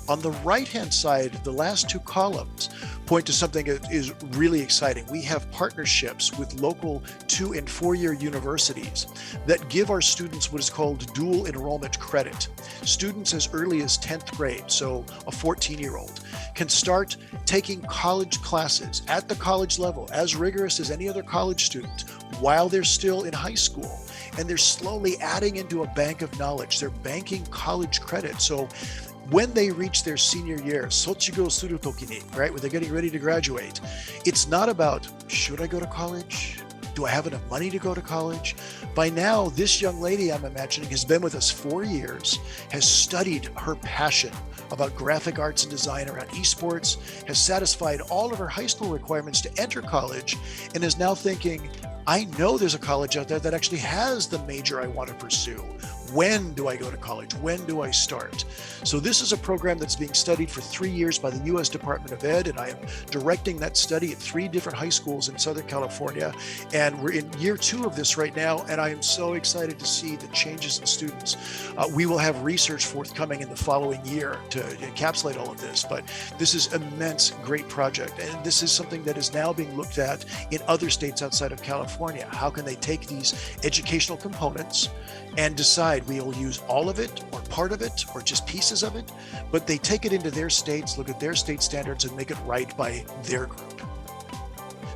On the right-hand side, the last 2 columns point to something that is really exciting. We have partnerships with local 2- and 4-year universities that give our students what is called dual enrollment credit. Students as early as 10th grade, so a 14-year-old, can start taking college classes at the college level, as rigorous as any other college student, while they're still in high school. And they're slowly adding into a bank of knowledge. They're banking college credit. So when they reach their senior year, sochigo suru toki ni, right, when they're getting ready to graduate, it's not about, should I go to college? Do I have enough money to go to college? By now, this young lady, I'm imagining, has been with us 4 years, has studied her passion about graphic arts and design around esports, has satisfied all of her high school requirements to enter college, and is now thinking, I know there's a college out there that actually has the major I want to pursue. When do I go to college? When do I start? So this is a program that's being studied for 3 years by the U.S. Department of Ed, and I am directing that study at 3 different high schools in Southern California. And we're in year 2 of this right now, and I am so excited to see the changes in students. We will have research forthcoming in the following year to encapsulate all of this, but this is an immense, great project. And this is something that is now being looked at in other states outside of California. How can they take these educational components and decide we will use all of it or part of it or just pieces of it, but they take it into their states, look at their state standards, and make it right by their group.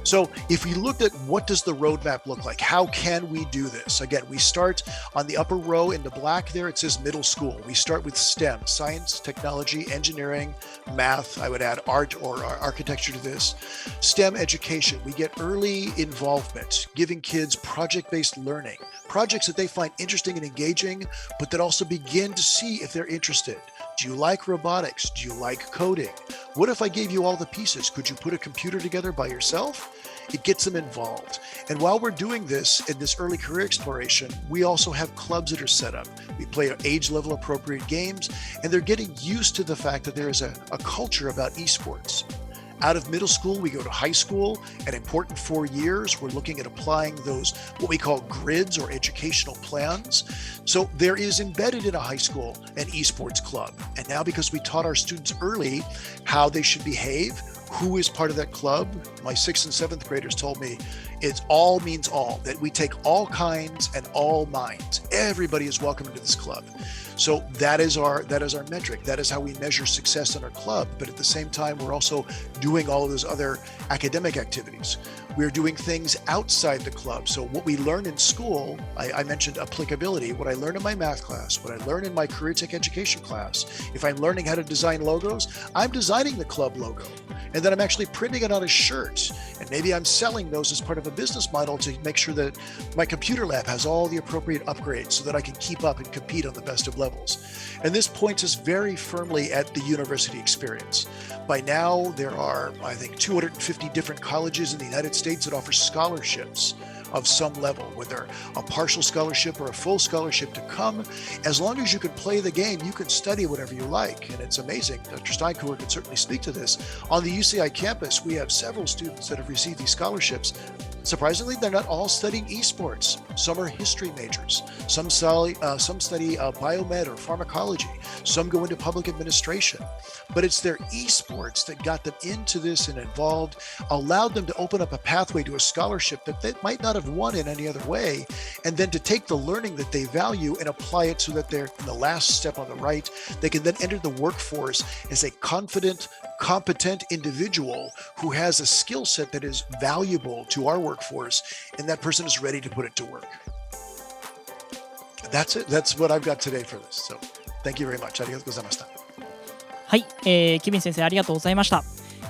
So if we looked at what does the roadmap look like, how can we do this? Again, we start on the upper row in the black there, it says middle school. We start with STEM, science, technology, engineering, math. I would add art or architecture to this. STEM education, we get early involvement, giving kids project-based learning, projects that they find interesting and engaging, but that also begin to see if they're interested. Do you like robotics? Do you like coding? What if I gave you all the pieces? Could you put a computer together by yourself? It gets them involved. And while we're doing this in this early career exploration, we also have clubs that are set up. We play age level appropriate games, and they're getting used to the fact that there is a culture about esports. Out of middle school, we go to high school. An important 4 years, we're looking at applying those, what we call grids or educational plans. So there is embedded in a high school an esports club. And now because we taught our students early how they should behave, who is part of that club, my 6th and 7th graders told me it all means all, that we take all kinds and all minds. Everybody is welcome into this club. So that is our metric. That is how we measure success in our club. But at the same time, we're also doing all of those other academic activities. We're doing things outside the club. So what we learn in school, I mentioned applicability. What I learn in my math class, what I learn in my career tech education class, if I'm learning how to design logos, I'm designing the club logo. And then I'm actually printing it on a shirt. And maybe I'm selling those as part of a business model to make sure that my computer lab has all the appropriate upgrades so that I can keep up and compete on the best of levels. And this points us very firmly at the university experience. By now, there are, I think, 250 different colleges in the United States that offer scholarships of some level, whether a partial scholarship or a full scholarship to come. As long as you can play the game, you can study whatever you like. And it's amazing. Dr. Stein Cooler can certainly speak to this. On the UCI campus, we have several students that have received these scholarships. Surprisingly, they're not all studying esports. Some are history majors. Some study biomed or pharmacology. Some go into public administration. But it's their esports that got them into this and involved, allowed them to open up a pathway to a scholarship that they might not have won in any other way, and then to take the learning that they value and apply it so that they're in the last step on the right. They can then enter the workforce as a confident, competent individual who has a skill set that is valuable to our workforce, and that person is ready to put it to work. That's it. That's what I've got today for this. So thank you very much. ありがとうございました。はい、ケビン先生ありがとうございました。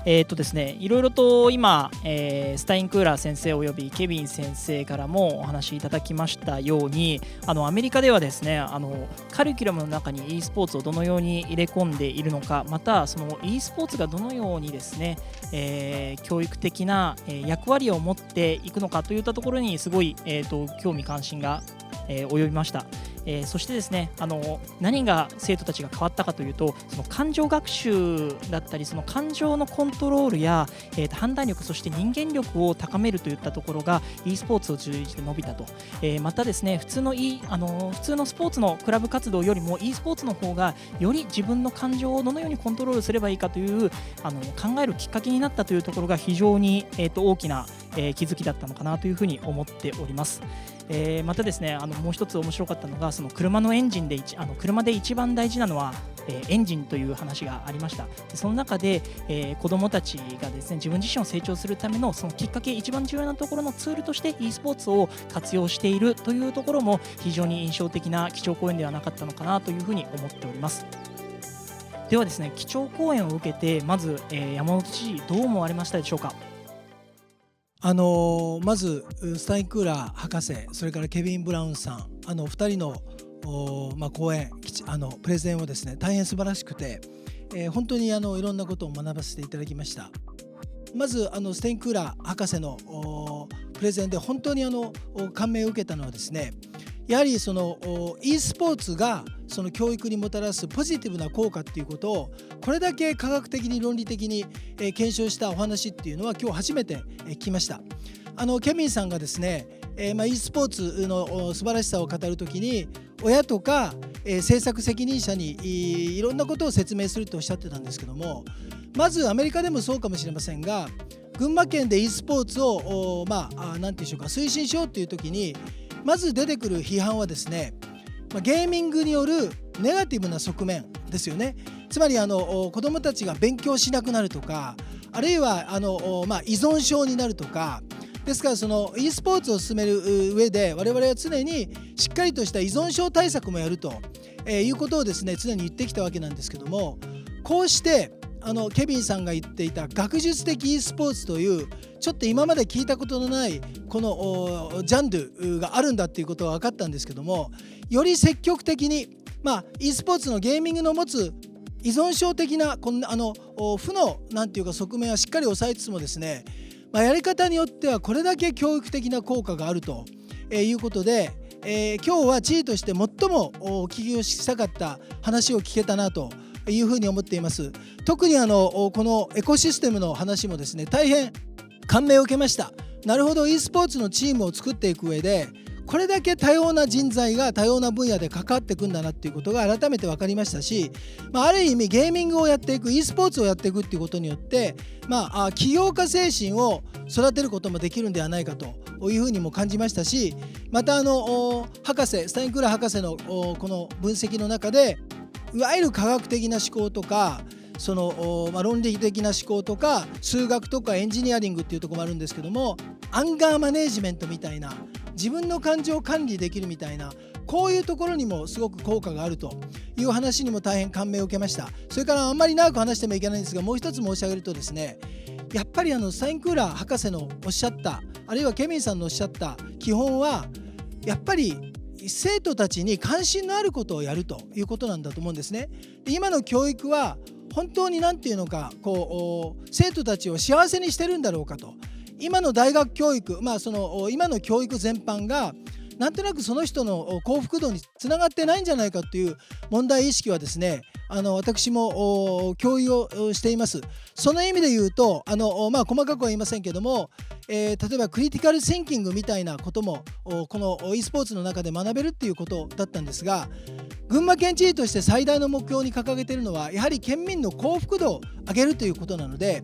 ですね、いろいろと今、スタインクーラー先生およびケビン先生からもお話しいただきましたように、アメリカではですね、カリキュラムの中に e スポーツをどのように入れ込んでいるのか、またその e スポーツがどのようにですね、教育的な役割を持っていくのかといったところにすごい、興味関心が、及びました。そしてですね、何が生徒たちが変わったかというと、その感情学習だったり、その感情のコントロールや、判断力、そして人間力を高めるといったところが e スポーツを通じて伸びたと。またですね、普通のスポーツのクラブ活動よりも e スポーツの方がより自分の感情をどのようにコントロールすればいいかという考えるきっかけになったというところが非常に、大きな、気づきだったのかなというふうに思っております。またですね、もう一つ面白かったのが、その車のエンジンで車で一番大事なのは、エンジンという話がありました。その中で、子どもたちがですね、自分自身を成長するためのそのきっかけ、一番重要なところのツールとして e スポーツを活用しているというところも非常に印象的な基調講演ではなかったのかなというふうに思っております。ではですね、基調講演を受けてまず、山本知事どう思われましたでしょうか。まずスタインクーラー博士、それからケビン・ブラウンさん、2人の講演、プレゼンをですね、大変素晴らしくて、本当にいろんなことを学ばせていただきました。まずスタインクーラー博士のプレゼンで本当に感銘を受けたのはですね、やはりその e スポーツがその教育にもたらすポジティブな効果っていうことをこれだけ科学的に論理的に検証したお話っていうのは今日初めて聞きました。ケビンさんがですね、e スポーツの素晴らしさを語るときに親とか制作責任者にいろんなことを説明するとおっしゃってたんですけども、まずアメリカでもそうかもしれませんが、群馬県で e スポーツをなんていうんでしょうか、推進しようというときにまず出てくる批判はですね、ゲーミングによるネガティブな側面ですよね。つまり子どもたちが勉強しなくなるとか、あるいは依存症になるとか、ですからその e スポーツを進める上で我々は常にしっかりとした依存症対策もやるということをですね、常に言ってきたわけなんですけども、こうしてケビンさんが言っていた学術的 e スポーツというちょっと今まで聞いたことのないこのジャンルがあるんだっていうことが分かったんですけども、より積極的に、e スポーツのゲーミングの持つ依存症的な負のなんていうか側面はしっかり抑えつつもですね、やり方によってはこれだけ教育的な効果があるということで、今日は知事として最もお聞きをしたかった話を聞けたなというふうに思っています。特にこのエコシステムの話もですね、大変感銘を受けました。なるほど、eスポーツのチームを作っていく上でこれだけ多様な人材が多様な分野で関わっていくんだなっていうことが改めて分かりましたし、ある意味ゲーミングをやっていく eスポーツをやっていくっていうことによって起業家精神を育てることもできるんではないかというふうにも感じましたし、また博士スタインクーラー博士のこの分析の中でいわゆる科学的な思考とか論理的な思考とか数学とかエンジニアリングっていうところもあるんですけども、アンガーマネージメントみたいな自分の感情を管理できるみたいな、こういうところにもすごく効果があるという話にも大変感銘を受けました。それからあんまり長く話してもいけないんですが、もう一つ申し上げるとですね、やっぱりスタインクーラー博士のおっしゃった、あるいはケミンさんのおっしゃった基本はやっぱり生徒たちに関心のあることをやるということなんだと思うんですね。で、今の教育は本当に何て言うのか生徒たちを幸せにしてるんだろうかと。今の大学教育、今の教育全般がなんとなくその人の幸福度につながってないんじゃないかという問題意識はですね、私も共有をしています。その意味で言うと細かくは言いませんけども、例えばクリティカルシンキングみたいなこともこの e スポーツの中で学べるっていうことだったんですが、群馬県知事として最大の目標に掲げているのはやはり県民の幸福度を上げるということなので、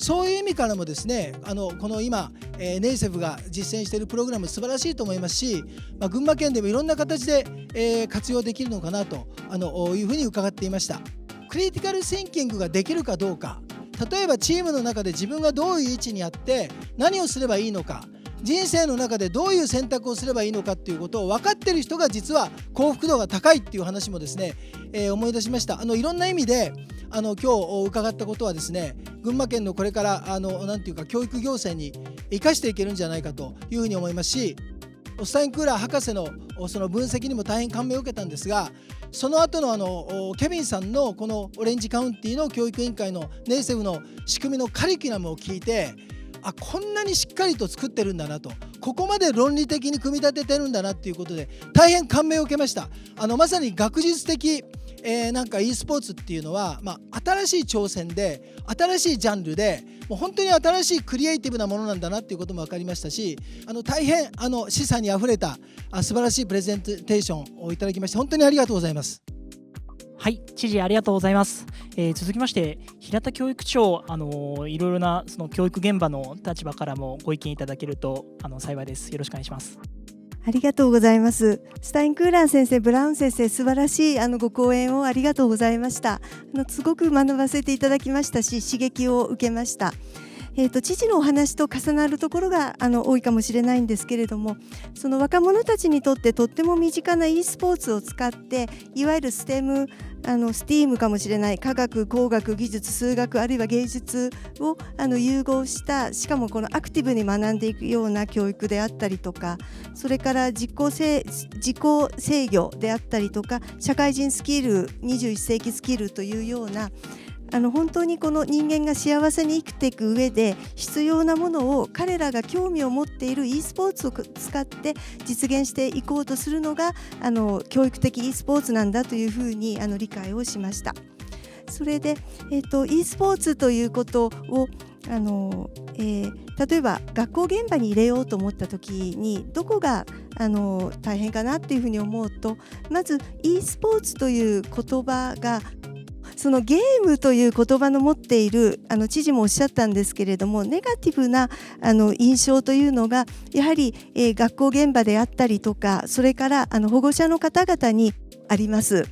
そういう意味からもですね、この今、ネイセフが実践しているプログラム素晴らしいと思いますし、群馬県でもいろんな形で、活用できるのかなというふうに伺っていました。クリティカルシンキングができるかどうか、例えばチームの中で自分がどういう位置にあって何をすればいいのか、人生の中でどういう選択をすればいいのかっていうことを分かっている人が実は幸福度が高いっていう話もですね、思い出しました。いろんな意味で今日伺ったことはですね、群馬県のこれからなんていうか教育行政に生かしていけるんじゃないかというふうに思いますし、スタインクーラー博士のその分析にも大変感銘を受けたんですが、その後のケビンさんのこのオレンジカウンティの教育委員会のネイセフの仕組みのカリキュラムを聞いて、こんなにしっかりと作ってるんだなと、ここまで論理的に組み立ててるんだなっていうことで大変感銘を受けました。まさに学術的なんか e スポーツっていうのは、新しい挑戦で新しいジャンルでもう本当に新しいクリエイティブなものなんだなっていうことも分かりましたし、大変示唆にあふれた素晴らしいプレゼンテーションをいただきまして本当にありがとうございます。はい、知事ありがとうございます。続きまして平田教育長、いろいろなその教育現場の立場からもご意見いただけると幸いです。よろしくお願いします。ありがとうございます。スタインクーラー先生、ブラウン先生、素晴らしいご講演をありがとうございました。すごく学ばせていただきましたし、刺激を受けました。知事のお話と重なるところが多いかもしれないんですけれども、その若者たちにとってとっても身近な e スポーツを使って、いわゆるSTEAM かもしれない科学、工学、技術、数学あるいは芸術を融合した、しかもこのアクティブに学んでいくような教育であったりとか、それから自己制御であったりとか、社会人スキル、21世紀スキルというような本当にこの人間が幸せに生きていく上で必要なものを彼らが興味を持っている e スポーツを使って実現していこうとするのが教育的 e スポーツなんだというふうに理解をしました。それで、e スポーツということを例えば学校現場に入れようと思った時にどこが大変かなっていうふうに思うと、まず e スポーツという言葉がそのゲームという言葉の持っている知事もおっしゃったんですけれども、ネガティブな印象というのがやはり、学校現場であったりとか、それから保護者の方々にあります。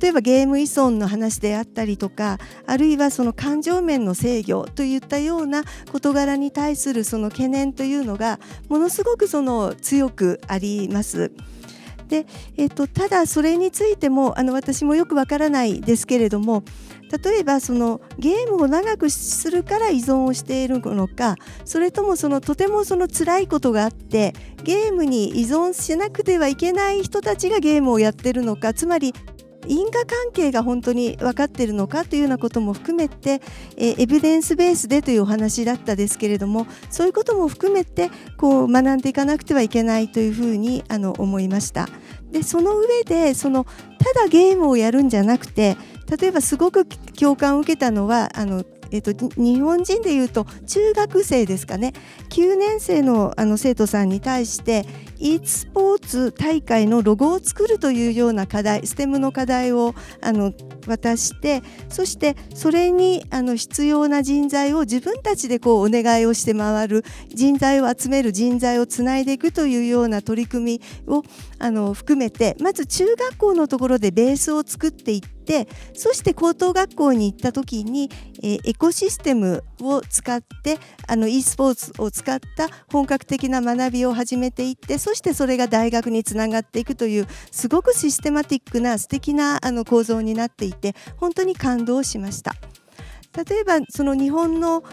例えばゲーム依存の話であったりとか、あるいはその感情面の制御といったような事柄に対するその懸念というのがものすごく強くあります。でただそれについても私もよくわからないですけれども、例えばそのゲームを長くするから依存をしているのか、それともとても辛いことがあってゲームに依存しなくてはいけない人たちがゲームをやっているのか、つまり因果関係が本当に分かっているのかというようなことも含めて、エビデンスベースでというお話だったですけれども、そういうことも含めて学んでいかなくてはいけないというふうに思いました。でその上でただゲームをやるんじゃなくて、例えばすごく共感を受けたのは日本人でいうと中学生ですかね、9年生の生徒さんに対してeスポーツ大会のロゴを作るというような課題、STEM の課題を渡して、そしてそれに必要な人材を自分たちでお願いをして回る、人材を集める、人材をつないでいくというような取り組みを含めて、まず中学校のところでベースを作っていって、そして高等学校に行った時にエコシステムを使ってeスポーツを使った本格的な学びを始めていって、そしてそれが大学につながっていくというすごくシステマティックな素敵な構造になっていて、本当に感動しました。例えばその日本の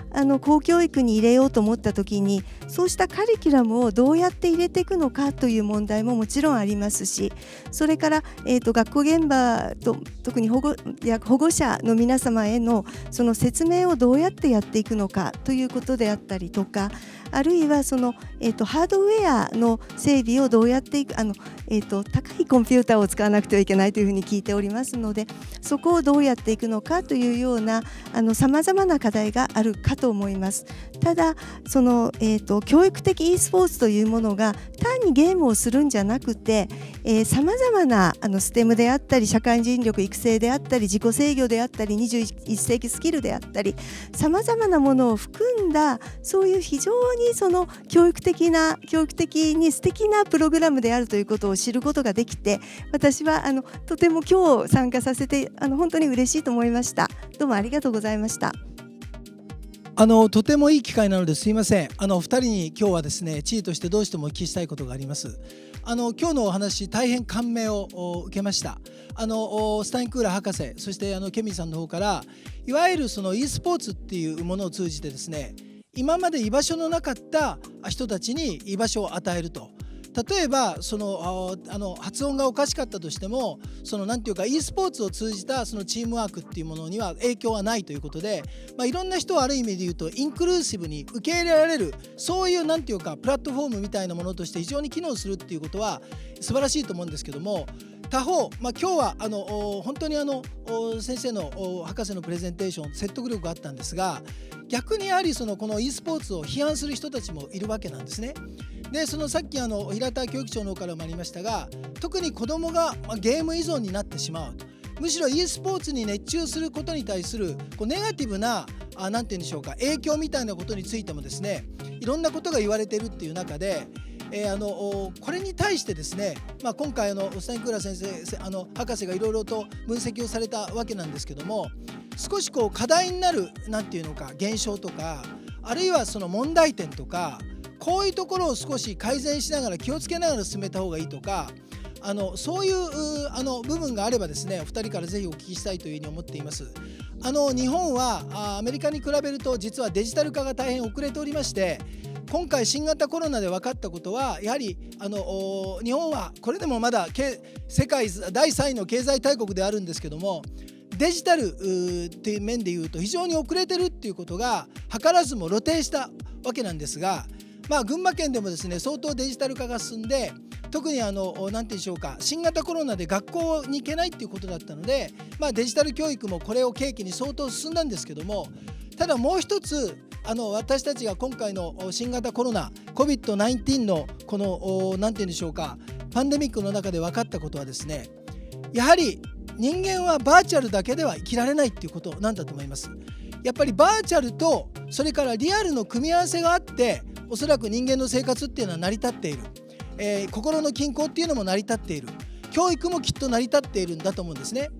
公教育に入れようと思った時に、そうしたカリキュラムをどうやって入れていくのかという問題ももちろんありますし、それから、学校現場と特に保護者の皆様へのその説明をどうやってやっていくのかということであったりとか、あるいはその、ハードウェアの整備をどうやっていく、高いコンピューターを使わなくてはいけないというふうに聞いておりますので、そこをどうやっていくのかというようなさまざまな課題があるかと思います。ただその、教育的 e スポーツというものが単にゲームをするんじゃなくて、さまざまなSTEM であったり、社会人力育成であったり、自己制御であったり、21世紀スキルであったり、さまざまなものを含んだ、そういう非常にその教育的に素敵なプログラムであるということを知ることができて、私はとても今日参加させて本当に嬉しいと思いました。どうもありがとうございました。とてもいい機会なのですいません。2人に今日はですね、知事としてどうしてもお聞きしたいことがあります。今日のお話大変感銘を受けました。スタインクーラー博士、そしてケミーさんの方から、いわゆるその e スポーツっていうものを通じてですね、今まで居場所のなかった人たちに居場所を与えると。例えばその発音がおかしかったとしても、なんていうか e スポーツを通じたそのチームワークっていうものには影響はないということで、いろんな人をある意味で言うとインクルーシブに受け入れられる、そういうなんていうかプラットフォームみたいなものとして非常に機能するっていうことは素晴らしいと思うんですけども、他方、今日は本当に先生の博士のプレゼンテーション説得力があったんですが、逆にやはりこの e スポーツを批判する人たちもいるわけなんですね。でさっき平田教育長の方からもありましたが、特に子どもがゲーム依存になってしまうと、むしろ e スポーツに熱中することに対するネガティブななんて言うんでしょうか、影響みたいなことについてもですね、いろんなことが言われているっていう中で、これに対してですね、今回スタインクーラー先生博士がいろいろと分析をされたわけなんですけども、少し課題になるなんていうのか現象とか、あるいはその問題点とか、こういうところを少し改善しながら気をつけながら進めた方がいいとか、そういう部分があればですね、お二人からぜひお聞きしたいというふうに思っています。日本はアメリカに比べると実はデジタル化が大変遅れておりまして、今回新型コロナで分かったことは、やはり日本はこれでもまだ世界第3位の経済大国であるんですけども、デジタルっていう面でいうと非常に遅れてるっていうことが図らずも露呈したわけなんですが、群馬県でもですね、相当デジタル化が進んで、特になんて言うんでしょうか、新型コロナで学校に行けないっていうことだったので、デジタル教育もこれを契機に相当進んだんですけども、ただもう一つ私たちが今回の新型コロナ COVID-19 のこのなんて言うんでしょうか、パンデミックの中で分かったことはですね、やはり人間はバーチャルだけでは生きられないっていうことなんだと思います。やっぱりバーチャルとそれからリアルの組み合わせがあって、おそらく人間の生活っていうのは成り立っている、心の均衡っていうのも成り立っている、教育もきっと成り立っているんだと思うんですね。だか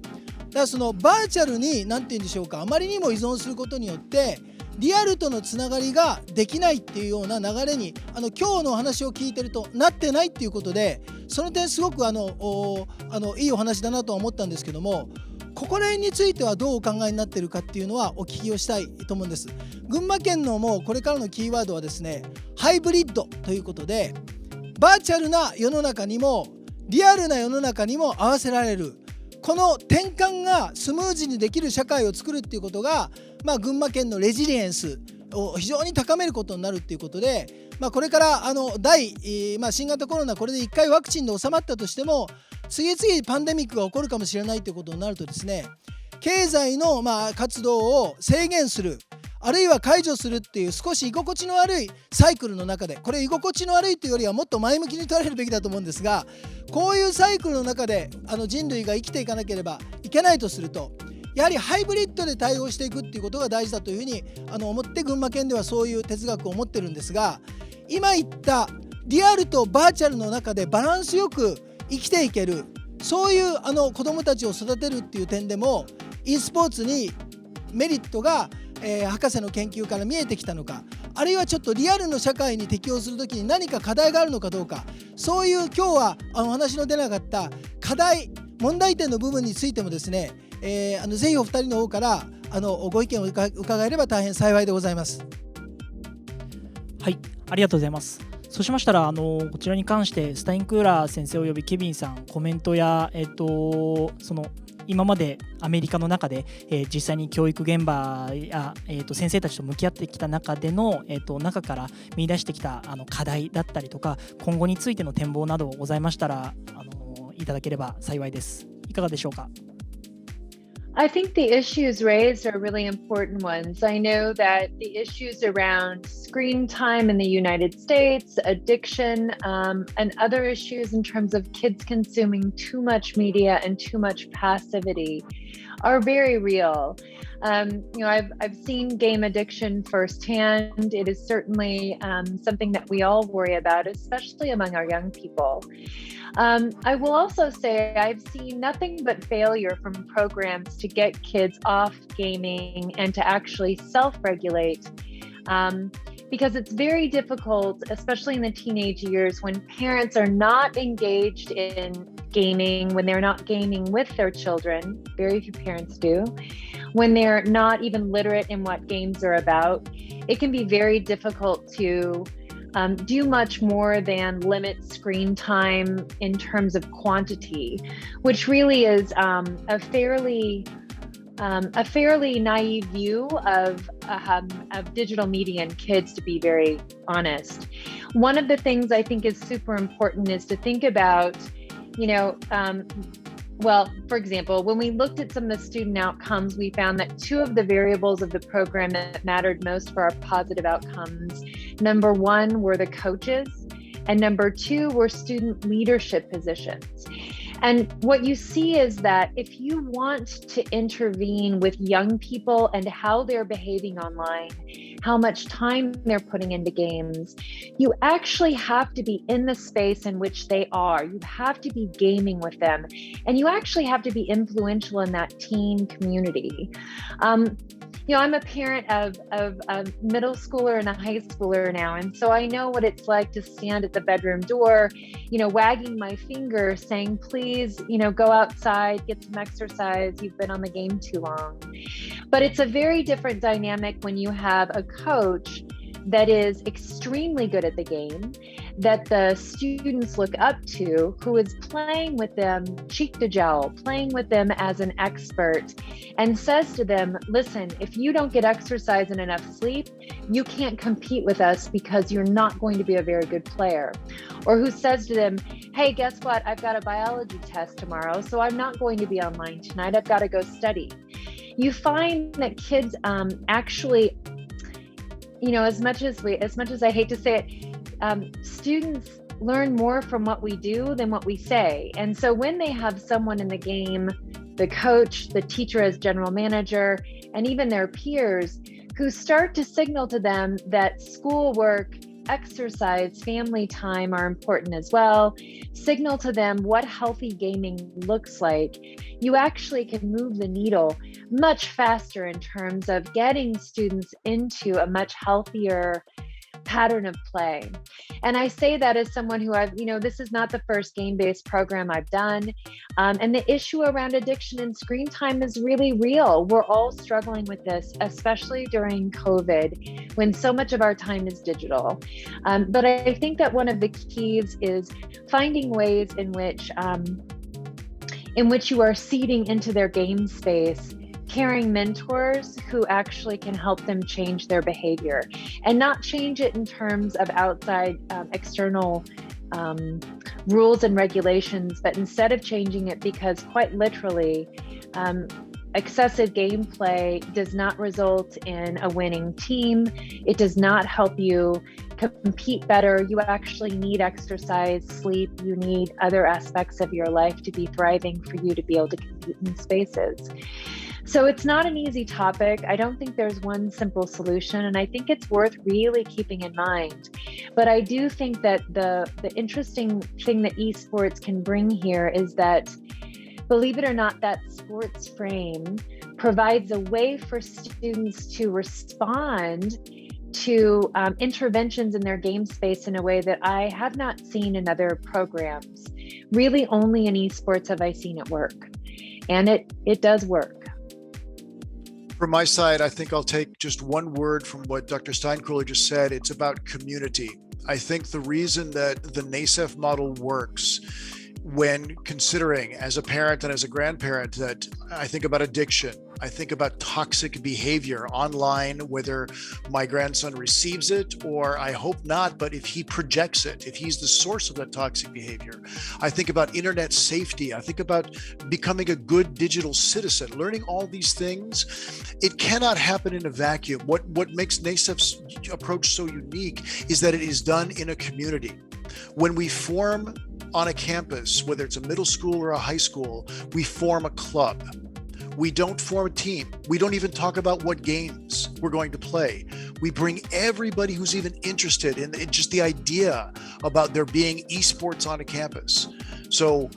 らそのバーチャルに何て言うんでしょうか、あまりにも依存することによってリアルとのつながりができないっていうような流れに今日のお話を聞いてるとなってないっていうことで、その点すごくいいお話だなとは思ったんですけども、ここら辺についてはどうお考えになっているかっていうのはお聞きをしたいと思うんです。群馬県のもうこれからのキーワードはですね、ハイブリッドということで、バーチャルな世の中にもリアルな世の中にも合わせられる、この転換がスムーズにできる社会を作るっていうことが、群馬県のレジリエンスを非常に高めることになるっていうことで、これから新型コロナこれで1回ワクチンで収まったとしても、次々パンデミックが起こるかもしれないということになるとですね、経済の活動を制限する、あるいは解除するっていう少し居心地の悪いサイクルの中で、これ居心地の悪いというよりはもっと前向きに捉えるべきだと思うんですが、こういうサイクルの中で人類が生きていかなければいけないとすると、やはりハイブリッドで対応していくっていうことが大事だというふうに思って、群馬県ではそういう哲学を持ってるんですが、今言ったリアルとバーチャルの中でバランスよく生きていける、そういう子どもたちを育てるっていう点でも e スポーツにメリットが、博士の研究から見えてきたのか、あるいはちょっとリアルの社会に適応するときに何か課題があるのかどうか、そういう今日はお話の出なかった課題問題点の部分についてもですね、ぜひお二人の方からご意見を伺えれば大変幸いでございます。はい、ありがとうございます。そうしましたらこちらに関してスタインクーラー先生およびケビンさん、コメントや、その今までアメリカの中で、実際に教育現場や、先生たちと向き合ってきた中での、中から見出してきた課題だったりとか、今後についての展望などございましたらいただければ幸いです。いかがでしょうか。I think the issues raised are really important ones. I know that the issues around screen time in the United States, addiction, and other issues in terms of kids consuming too much media and too much passivity are very real. I've seen game addiction firsthand. It is certainly something that we all worry about, especially among our young people. I will also say I've seen nothing but failure from programs to get kids off gaming and to actually self-regulate. Because it's very difficult, especially in the teenage years, when parents are not engaged in gaming, when they're not gaming with their children, very few parents do, when they're not even literate in what games are about, it can be very difficult to do much more than limit screen time in terms of quantity, which really is a fairly naive view of digital media and kids, to be very honest. One of the things I think is super important is to think about, for example, when we looked at some of the student outcomes, we found that two of the variables of the program that mattered most for our positive outcomes, number one were the coaches, and number two were student leadership positions. And what you see is that if you want to intervene with young people and how they're behaving online, how much time they're putting into games, you actually have to be in the space in which they are. You have to be gaming with them, and you actually have to be influential in that teen community. I'm a parent of a middle schooler and a high schooler now, and so I know what it's like to stand at the bedroom door, wagging my finger saying, please, go outside, get some exercise, you've been on the game too long. But it's a very different dynamic when you have a coach that is extremely good at the game, that the students look up to, who is playing with them cheek to jowl, playing with them as an expert, and says to them, listen, if you don't get exercise and enough sleep, you can't compete with us because you're not going to be a very good player. Or who says to them, hey, guess what? I've got a biology test tomorrow, so I'm not going to be online tonight. I've got to go study. You find that kids actually, as much as I hate to say it, students learn more from what we do than what we say. And so when they have someone in the game, the coach, the teacher as general manager, and even their peers who start to signal to them that schoolwork, exercise, family time are important as well, signal to them what healthy gaming looks like, you actually can move the needle much faster in terms of getting students into a much healthier pattern of play. And I say that as someone who this is not the first game-based program I've done. And the issue around addiction and screen time is really real. We're all struggling with this, especially during COVID, when so much of our time is digital. But I think that one of the keys is finding ways in which you are seeding into their game space, carrying mentors who actually can help them change their behavior, and not change it in terms of outside external rules and regulations, but instead of changing it because quite literally excessive gameplay does not result in a winning team. It does not help you compete better. You actually need exercise, sleep. You need other aspects of your life to be thriving for you to be able to compete in spaces. So it's not an easy topic. I don't think there's one simple solution, and I think it's worth really keeping in mind. But I do think that the interesting thing that esports can bring here is that, believe it or not, that sports frame provides a way for students to respond to interventions in their game space in a way that I have not seen in other programs. Really only in esports have I seen it work. And it does work. From my side, I think I'll take just one word from what Dr. Steinkühler just said. It's about community. I think the reason that the NASEF model works, when considering as a parent and as a grandparent, that I think about addiction, I think about toxic behavior online, whether my grandson receives it or I hope not, but if he projects it, if he's the source of that toxic behavior. I think about internet safety. I think about becoming a good digital citizen, learning all these things. It cannot happen in a vacuum. What makes NASEF's approach so unique is that it is done in a community. When we form on a campus, whether it's a middle school or a high school, we form a club. We don't form a team. We don't even talk about what games we're going to play. We bring everybody who's even interested in just the idea about there being esports on a campus. So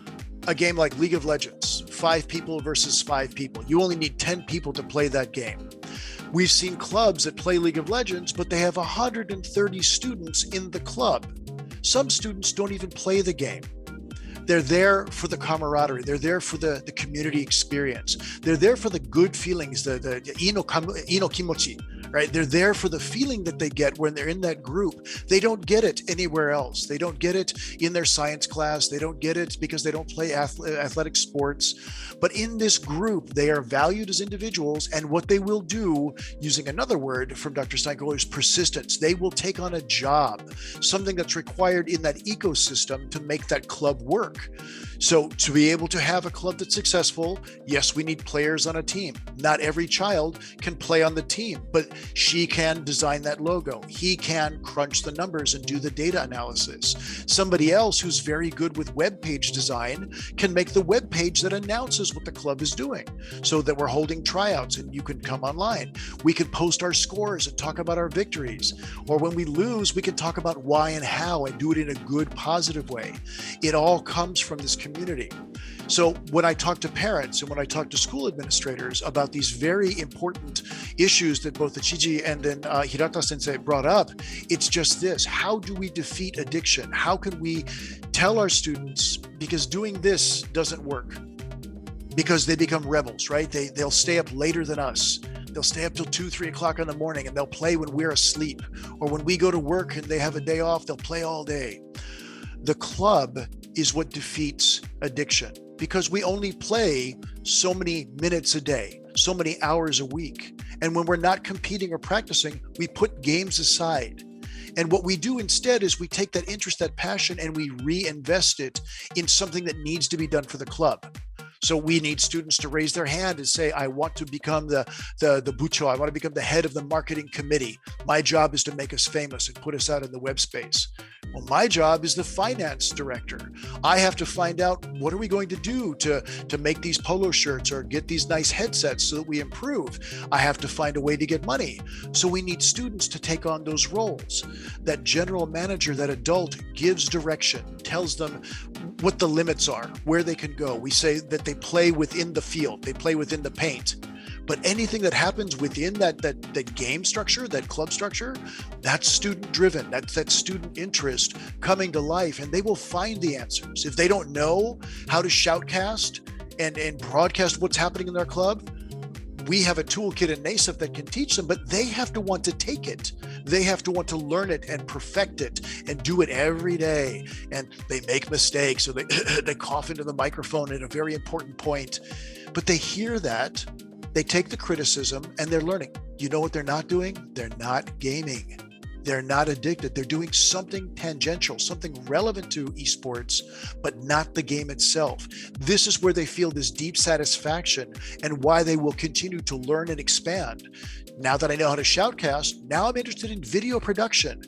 a game like League of Legends, 5 people versus 5 people. You only need 10 people to play that game. We've seen clubs that play League of Legends, but they have 130 students in the club. Some students don't even play the game. They're there for the camaraderie. They're there for the community experience. They're there for the good feelings, the ino kimochi, right? They're there for the feeling that they get when they're in that group. They don't get it anywhere else. They don't get it in their science class. They don't get it because they don't play athletic sports. But in this group, they are valued as individuals. And what they will do, using another word from Dr. Steinkühler, is persistence. They will take on a job, something that's required in that ecosystem to make that club work. So to be able to have a club that's successful, yes, we need players on a team. Not every child can play on the team, but she can design that logo. He can crunch the numbers and do the data analysis. Somebody else who's very good with web page design can make the web page that announces what the club is doing, so that we're holding tryouts and you can come online. We can post our scores and talk about our victories. Or when we lose, we can talk about why and how and do it in a good, positive way. It all comes from this community. So when I talk to parents and when I talk to school administrators about these very important issues that both the Chiji and then Hirata Sensei brought up, it's just this: how do we defeat addiction? How can we tell our students, because doing this doesn't work, because they become rebels, right? They'll stay up later than us. They'll stay up till 2, 3 o'clock in the morning, and they'll play when we're asleep. Or when we go to work and they have a day off, they'll play all day. The club is what defeats addiction, because we only play so many minutes a day, so many hours a week. And when we're not competing or practicing, we put games aside. And what we do instead is we take that interest, that passion, and we reinvest it in something that needs to be done for the club. So we need students to raise their hand and say, I want to become the bucho. I want to become the head of the marketing committee. My job is to make us famous and put us out in the web space. Well, my job is the finance director. I have to find out, what are we going to do to make these polo shirts or get these nice headsets so that we improve? I have to find a way to get money. So we need students to take on those roles. That general manager, that adult, gives direction, tells them what the limits are, where they can go. We say that they play within the field, they play within the paint. But anything that happens within that game structure, that club structure, that's student driven. That's that student interest coming to life, and they will find the answers. If they don't know how to shoutcast and broadcast what's happening in their club, we have a toolkit in NASEF that can teach them, but they have to want to take it. They have to want to learn it and perfect it and do it every day. And they make mistakes, or they cough into the microphone at a very important point. But they hear that, they take the criticism, and they're learning. You know what they're not doing? They're not gaming. They're not addicted. They're doing something tangential, something relevant to esports, but not the game itself. This is where they feel this deep satisfaction and why they will continue to learn and expand. Now that I know how to shoutcast, now I'm interested in video production.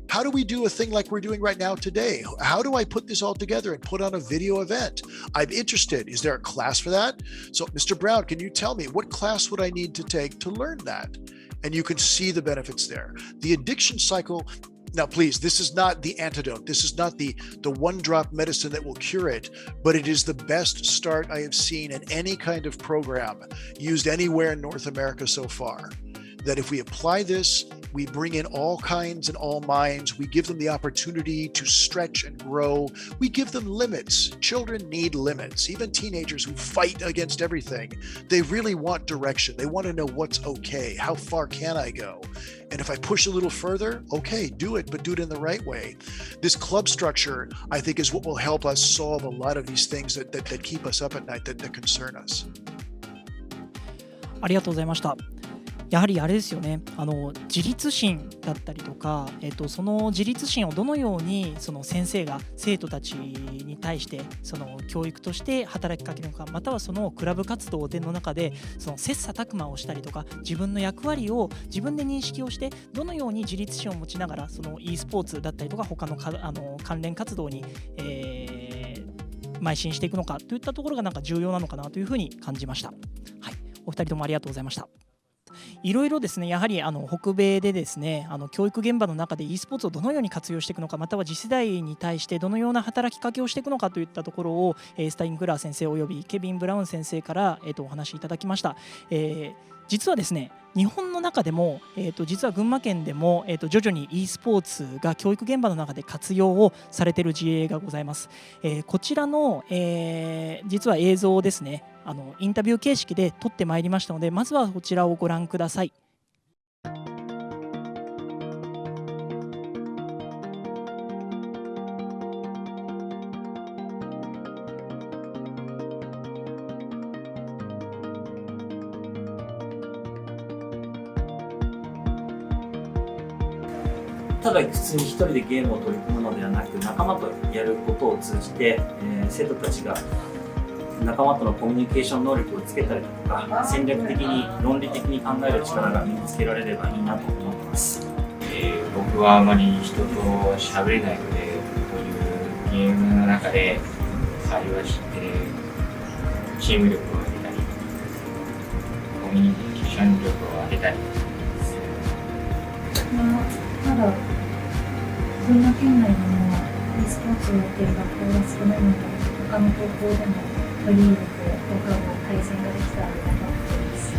How do we do a thing like we're doing right now today? How do I put this all together and put on a video event? I'm interested. Is there a class for that? So, Mr. Brown, can you tell me what class would I need to take to learn that? And you can see the benefits there. The addiction cycle, now please, this is not the antidote. This is not the one-drop medicine that will cure it, but it is the best start I have seen in any kind of program used anywhere in North America so far. That if we apply this, we bring in all kinds and all minds. We give them the opportunity to stretch and grow. We give them limits. Children need limits. Even teenagers who fight against everything, they really want direction. They want to know what's okay. How far can I go? And if I push a little further, okay, do it, but do it in the right way. This club structure, I think, is what will help us solve a lot of these things that keep us up at night, that concern us. ありがとうございました。やはりあれですよね、自立心だったりとか、その自立心をどのようにその先生が生徒たちに対してその教育として働きかけるのか、またはそのクラブ活動での中でその切磋琢磨をしたりとか、自分の役割を自分で認識をしてどのように自立心を持ちながらその e スポーツだったりとか他の関連活動に、邁進していくのかといったところがなんか重要なのかなというふうに感じました。はい、お二人ともありがとうございました。いろいろですね、やはり北米でですね、教育現場の中で e スポーツをどのように活用していくのか、または次世代に対してどのような働きかけをしていくのかといったところを、スタインクラー先生およびケビン・ブラウン先生から、お話しいただきました。実はですね、日本の中でも、実は群馬県でも、徐々に e スポーツが教育現場の中で活用をされている事例がございます。こちらの、実は映像をですね、インタビュー形式で撮ってまいりましたので、まずはこちらをご覧ください。ただ普通に一人でゲームを取り組むのではなく、仲間とやることを通じて、生徒たちが仲間とのコミュニケーション能力をつけたりとか、戦略的に論理的に考える力が身につけられればいいなと思っています。僕はあまり人と喋れないので、こういうゲームの中で会話してチーム力を上げたり、コミュニケーション力を上げたりまだ群馬県内でも e スポーツをやっている学校が少ないので、他の高校でも取り入れて効果を改善ができたらいいなと思っています。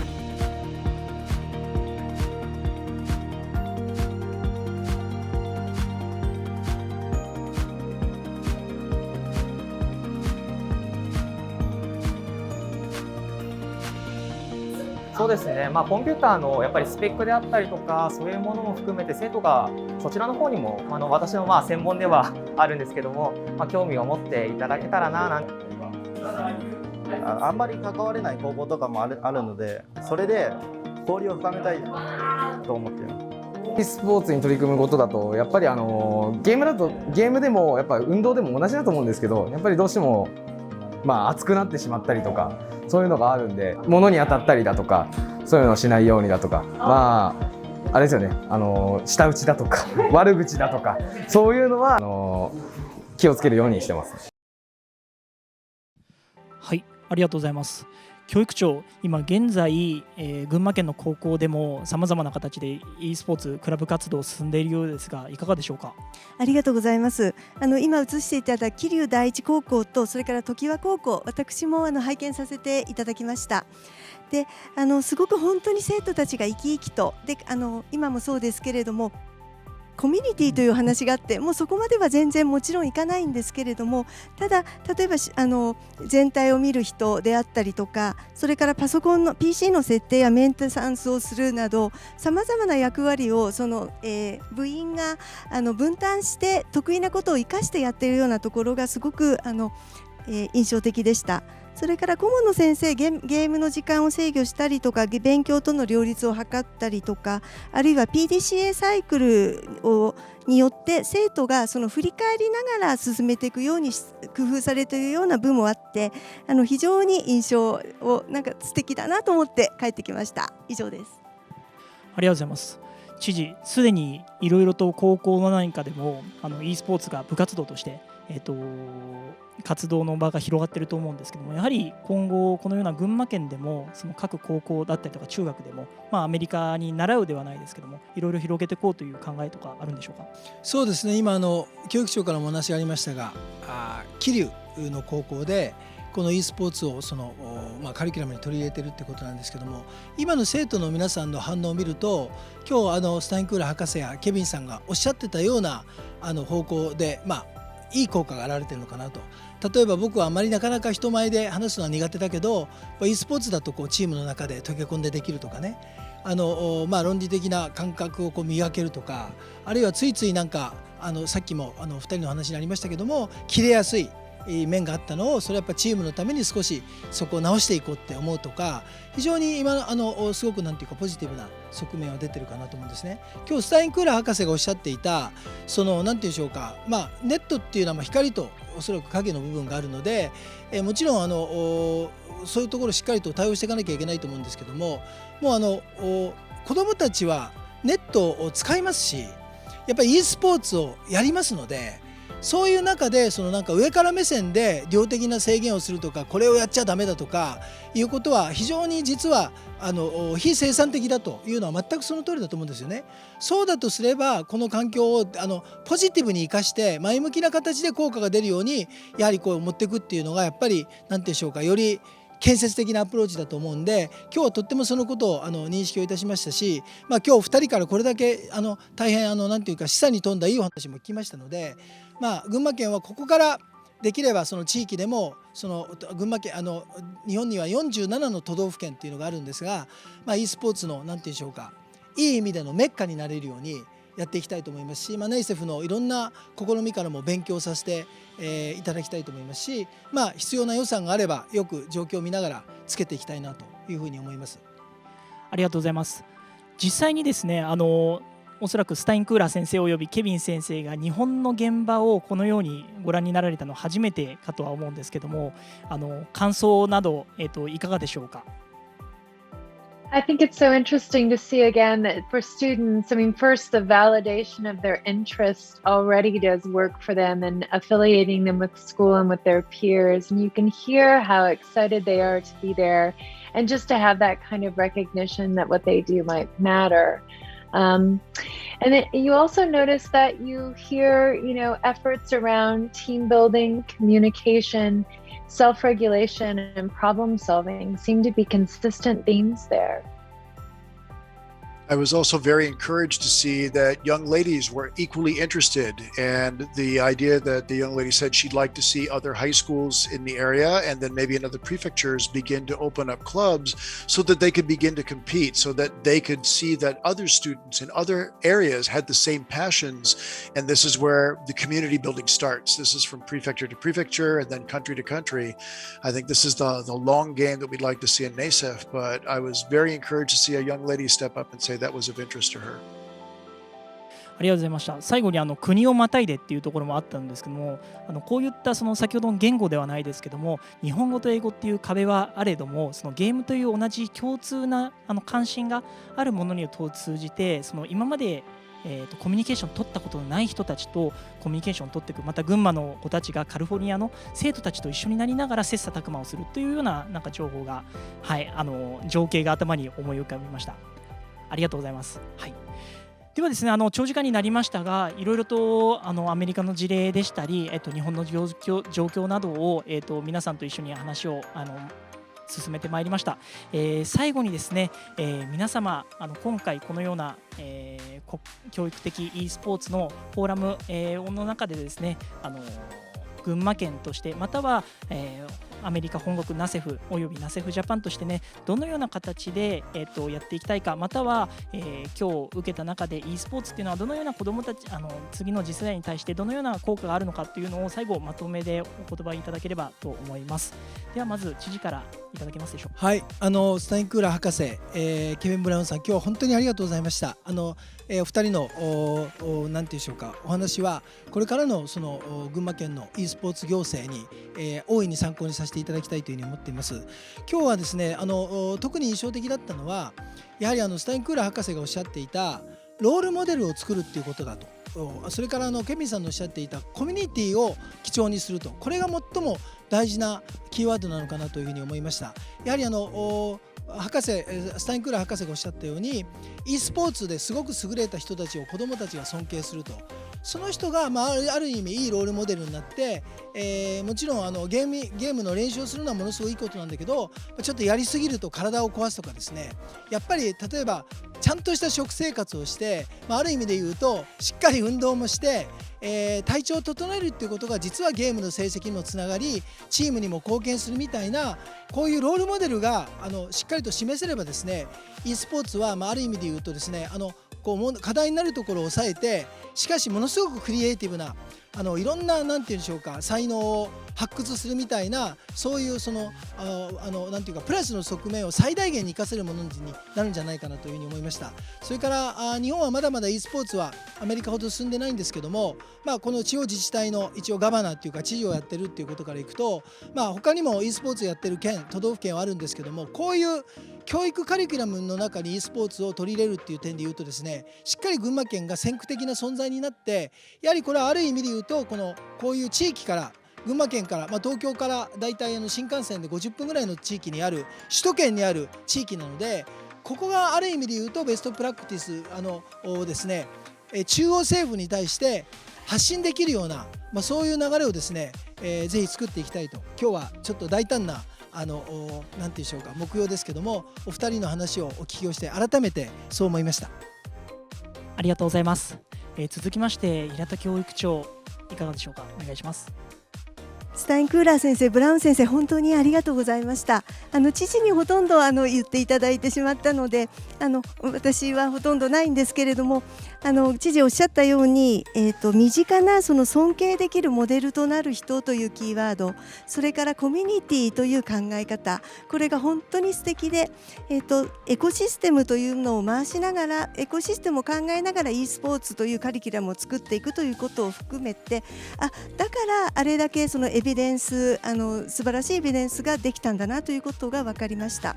そうですね、コンピューターのやっぱりスペックであったりとか、そういうものも含めて生徒がそちらの方にも私の専門ではあるんですけども、興味を持っていただけたらななんて。あんまり関われない高校とかもあるので、それで交流を深めたいと思っています。e スポーツに取り組むことだと、やっぱりゲームでもやっぱ運動でも同じだと思うんですけど、やっぱりどうしても熱くなってしまったりとか、そういうのがあるんで、物に当たったりだとか、そういうのをしないようにだとか、あれですよね、舌打ちだとか悪口だとか、そういうのは気をつけるようにしてます。はい、ありがとうございます。教育長、今現在、群馬県の高校でもさまざまな形で e スポーツクラブ活動を進んでいるようですが、いかがでしょうか。ありがとうございます。今映していただいた桐生第一高校と、それから常盤高校、私も拝見させていただきました。ですごく本当に生徒たちが生き生きとで、今もそうですけれども、コミュニティという話があって、もうそこまでは全然もちろんいかないんですけれども、ただ例えば全体を見る人であったりとか、それからパソコンの PC の設定やメンテナンスをするなど、さまざまな役割を部員が分担して得意なことを生かしてやっているようなところがすごく印象的でした。それから顧問の先生、ゲームの時間を制御したりとか、勉強との両立を図ったりとか、あるいは PDCA サイクルによって生徒がその振り返りながら進めていくように工夫されているような部もあって、非常に印象を素敵だなと思って帰ってきました。以上です。ありがとうございます。知事、すでにいろいろと高校の何かでもeスポーツが部活動として、活動の場が広がっていると思うんですけども、やはり今後このような群馬県でもその各高校だったりとか中学でも、アメリカに習うではないですけども、いろいろ広げていこうという考えとかあるんでしょうか。そうですね、今教育長からもお話がありましたが、桐生の高校でこの e スポーツをカリキュラムに取り入れてるってことなんですけども、今の生徒の皆さんの反応を見ると、今日スタインクーラー博士やケビンさんがおっしゃってたような方向で、いい効果が現れてるのかなと。例えば僕はあまりなかなか人前で話すのは苦手だけど、e スポーツだとチームの中で溶け込んでできるとかね、論理的な感覚を磨けるとか、あるいはついついさっきも2人の話にありましたけども、切れやすい面があったのを、それはやっぱチームのために少しそこを直していこうって思うとか、非常に今すごくポジティブな側面は出てるかなと思うんですね。今日スタインクーラー博士がおっしゃっていたなんていうんでしょうか、ネットっていうのは光とおそらく影の部分があるので、もちろんそういうところをしっかりと対応していかなきゃいけないと思うんですけども、もう子どもたちはネットを使いますし、やっぱり e スポーツをやりますので、そういう中で上から目線で量的な制限をするとか、これをやっちゃダメだとかいうことは非常に実は非生産的だというのは全くその通りだと思うんですよね。そうだとすれば、この環境をポジティブに生かして前向きな形で効果が出るようにやはり持っていくっていうのが、やっぱりなんていうんでしょうか、より建設的なアプローチだと思うんで、今日はとってもそのことを認識をいたしましたし、今日2人からこれだけ大変なんていうか示唆に富んだいいお話も聞きましたので、群馬県はここからできればその地域でも群馬県日本には47の都道府県っていうのがあるんですが、e スポーツのなんていうんでしょうか、いい意味でのメッカになれるようにやっていきたいと思いますし、ネイセフのいろんな試みからも勉強させていただきたいと思いますし、必要な予算があればよく状況を見ながらつけていきたいなというふうに思います。ありがとうございます。実際にですね、おそらくスタインクーラー先生およびケビン先生が日本の現場をこのようにご覧になられたのは初めてかとは思うんですけども、感想など、いかがでしょうか。I think it's so interesting to see again that for students, first, the validation of their interest already does work for them and affiliating them with school and with their peers. And you can hear how excited they are to be there and just to have that kind of recognition that what they do might matter. And then you also notice that you hear, efforts around team building, communication, self-regulation, and problem solving seem to be consistent themes there. I was also very encouraged to see that young ladies were equally interested, and the idea that the young lady said she'd like to see other high schools in the area and then maybe in other prefectures begin to open up clubs so that they could begin to compete, so that they could see that other students in other areas had the same passions. And this is where the community building starts. This is from prefecture to prefecture and then country to country. I think this is the long game that we'd like to see in NASEF, but I was very encouraged to see a young lady step up and say that was of interest to her. ありがとうございました。最後に国をまたいでっていうところもあったんですけども、こういった先ほどの言語ではないですけども、日本語と英語っていう壁はあれども、そのゲームという同じ共通な関心があるものに通じて、今までコミュニケーション取ったことのない人たちとコミュニケーションを取っていく、また群馬の子たちがカリフォルニアの生徒たちと一緒になりながら切磋琢磨をするというような情報が、情景が頭に思い浮かびました。ありがとうございます。ではですね、長時間になりましたが、いろいろとアメリカの事例でしたり、日本の状況などを、皆さんと一緒に話を進めてまいりました。最後にですね、皆様今回このような、教育的 e スポーツのフォーラム、の中でですね、群馬県としてまたは、アメリカ本国ナセフおよびナセフジャパンとしてね、どのような形で、やっていきたいか、または、今日受けた中で e スポーツっていうのはどのような子どもたち次の次世代に対してどのような効果があるのかっていうのを最後まとめでお言葉いただければと思います。ではまず知事からいただけますでしょうか。はい、スタインクーラー博士、ケビン・ブラウンさん、今日は本当にありがとうございました。お二人のなんていうんでしょうか、お話はこれからのその群馬県の e スポーツ行政に、大いに参考にさせていただきたいというふうに思っています。今日はですね、特に印象的だったのはやはりスタインクーラー博士がおっしゃっていたロールモデルを作るっていうことだと。それからケビンさんのおっしゃっていたコミュニティを基調にすると、これが最も大事なキーワードなのかなというふうに思いました。やはり博士スタインクーラー博士がおっしゃったように e スポーツですごく優れた人たちを子どもたちが尊敬すると、その人が、ある意味いいロールモデルになって、もちろんゲームの練習をするのはものすごいいいことなんだけど、ちょっとやりすぎると体を壊すとかですね、やっぱり例えばちゃんとした食生活をして、ある意味で言うとしっかり運動もして、体調を整えるっていうことが実はゲームの成績にもつながりチームにも貢献するみたいな、こういうロールモデルがしっかりと示せればですね、 e スポーツは、ある意味で言うとですね、課題になるところを抑えて、しかしものすごくクリエイティブないろんななんていうんでしょうか、才能を発掘するみたいな、そういうなんていうかプラスの側面を最大限に生かせるものになるんじゃないかなというふうに思いました。それから日本はまだまだ e スポーツはアメリカほど進んでないんですけども、この地方自治体の一応ガバナーっていうか知事をやってるっていうことからいくと、他にも e スポーツやってる都道府県はあるんですけども、こういう教育カリキュラムの中に e スポーツを取り入れるっていう点で言うとですね、しっかり群馬県が先駆的な存在になって、やはりこれはある意味で言うとこういう地域から群馬県から、東京からだいたい新幹線で50分ぐらいの地域にある首都圏にある地域なので、ここがある意味で言うとベストプラクティスをですね、中央政府に対して発信できるような、そういう流れをですね、ぜひ作っていきたいと。今日はちょっと大胆ななんていうんでしょうか、目標ですけども、お二人の話をお聞きをして改めてそう思いました。ありがとうございます。続きまして平田教育長いかがでしょうか。お願いします。スタインクーラー先生、ブラウン先生、本当にありがとうございました。知事にほとんど言っていただいてしまったので、私はほとんどないんですけれども、知事おっしゃったように、身近なその尊敬できるモデルとなる人というキーワード、それからコミュニティという考え方、これが本当に素敵で、エコシステムというのを回しながら、エコシステムを考えながら e スポーツというカリキュラムを作っていくということを含めて、だからあれだけそのエビデンス、素晴らしいエビデンスができたんだなということが分かりました。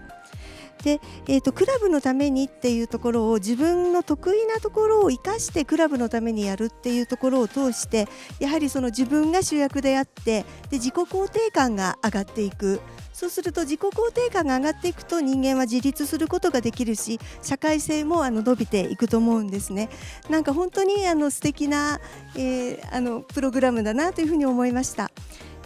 で、クラブのためにっていうところを、自分の得意なところを生かしてクラブのためにやるっていうところを通して、やはりその自分が主役であって、で自己肯定感が上がっていく。そうすると自己肯定感が上がっていくと、人間は自立することができるし、社会性も伸びていくと思うんですね。なんか本当に素敵な、プログラムだなというふうに思いました。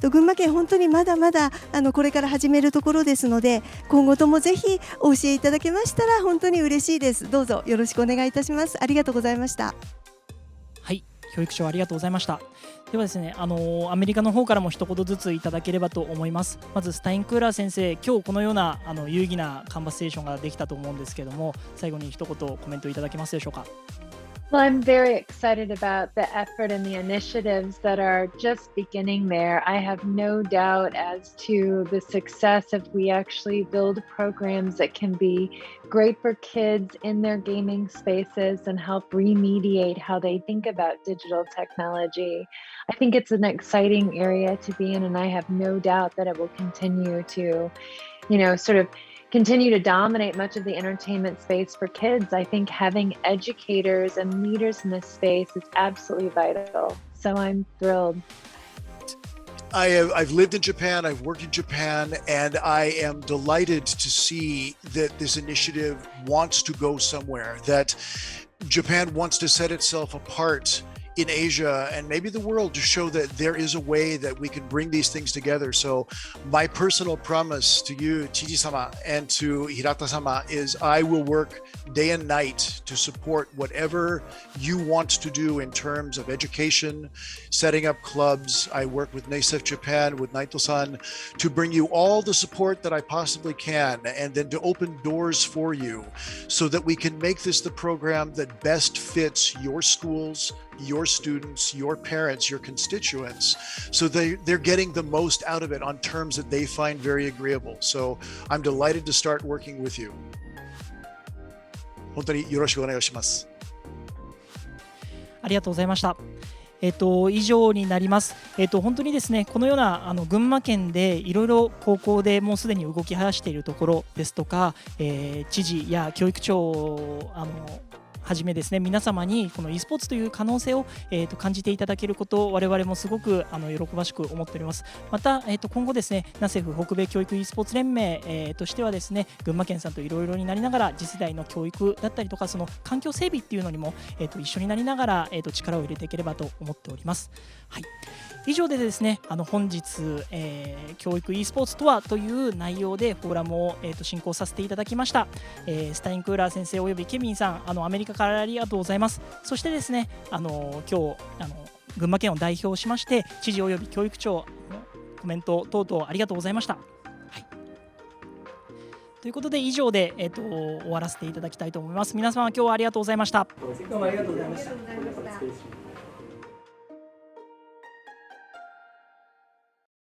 群馬県本当にまだまだこれから始めるところですので、今後ともぜひお教えいただけましたら本当に嬉しいです。どうぞよろしくお願いいたします。ありがとうございました。はい、教育長ありがとうございました。ではですね、アメリカの方からも一言ずついただければと思います。まずスタインクーラー先生、今日このような有意義なカンバセーションができたと思うんですけども、最後に一言コメントいただけますでしょうか。Well, I'm very excited about the effort and the initiatives that are just beginning there. I have no doubt as to the success if we actually build programs that can be great for kids in their gaming spaces and help remediate how they think about digital technology. I think it's an exciting area to be in, and I have no doubt that it will continue to, sort of continue to dominate much of the entertainment space for kids. I think having educators and leaders in this space is absolutely vital. So I'm thrilled. I've lived in Japan, I've worked in Japan, and I am delighted to see that this initiative wants to go somewhere, that Japan wants to set itself apart in Asia and maybe the world to show that there is a way that we can bring these things together. So my personal promise to you, Chiji-sama, and to Hirata-sama is I will work day and night to support whatever you want to do in terms of education, setting up clubs. I work with NASEF Japan, with Naito-san, to bring you all the support that I possibly can, and then to open doors for you so that we can make this the program that best fits your schools, your students, your parents, your constituents, so they're getting the most out of it on terms that they find very agreeable. So I'm delighted to start working with you. 本当によろしくお願いします。ありがとうございました。以上になります。本当にですね、このような群馬県でいろいろ高校でもうすでに動き始しているところですとか、知事や教育長をはじめですね、皆様にこの e スポーツという可能性を、感じていただけることを我々もすごく喜ばしく思っております。また、今後ですね、ナセフ北米教育 e スポーツ連盟、としてはですね、群馬県さんといろいろになりながら次世代の教育だったりとか、その環境整備っていうのにも、一緒になりながら、力を入れていければと思っております。はい、以上でですね、本日、教育 e スポーツとはという内容でフォーラムを、進行させていただきました。スタインクーラー先生およびケビンさん、アメリカからありがとうございます。そしてですね、今日群馬県を代表しまして知事および教育長のコメント等々ありがとうございました。はい、ということで以上で、終わらせていただきたいと思います。皆様今日はありがとうございました。どうもありがとうございました。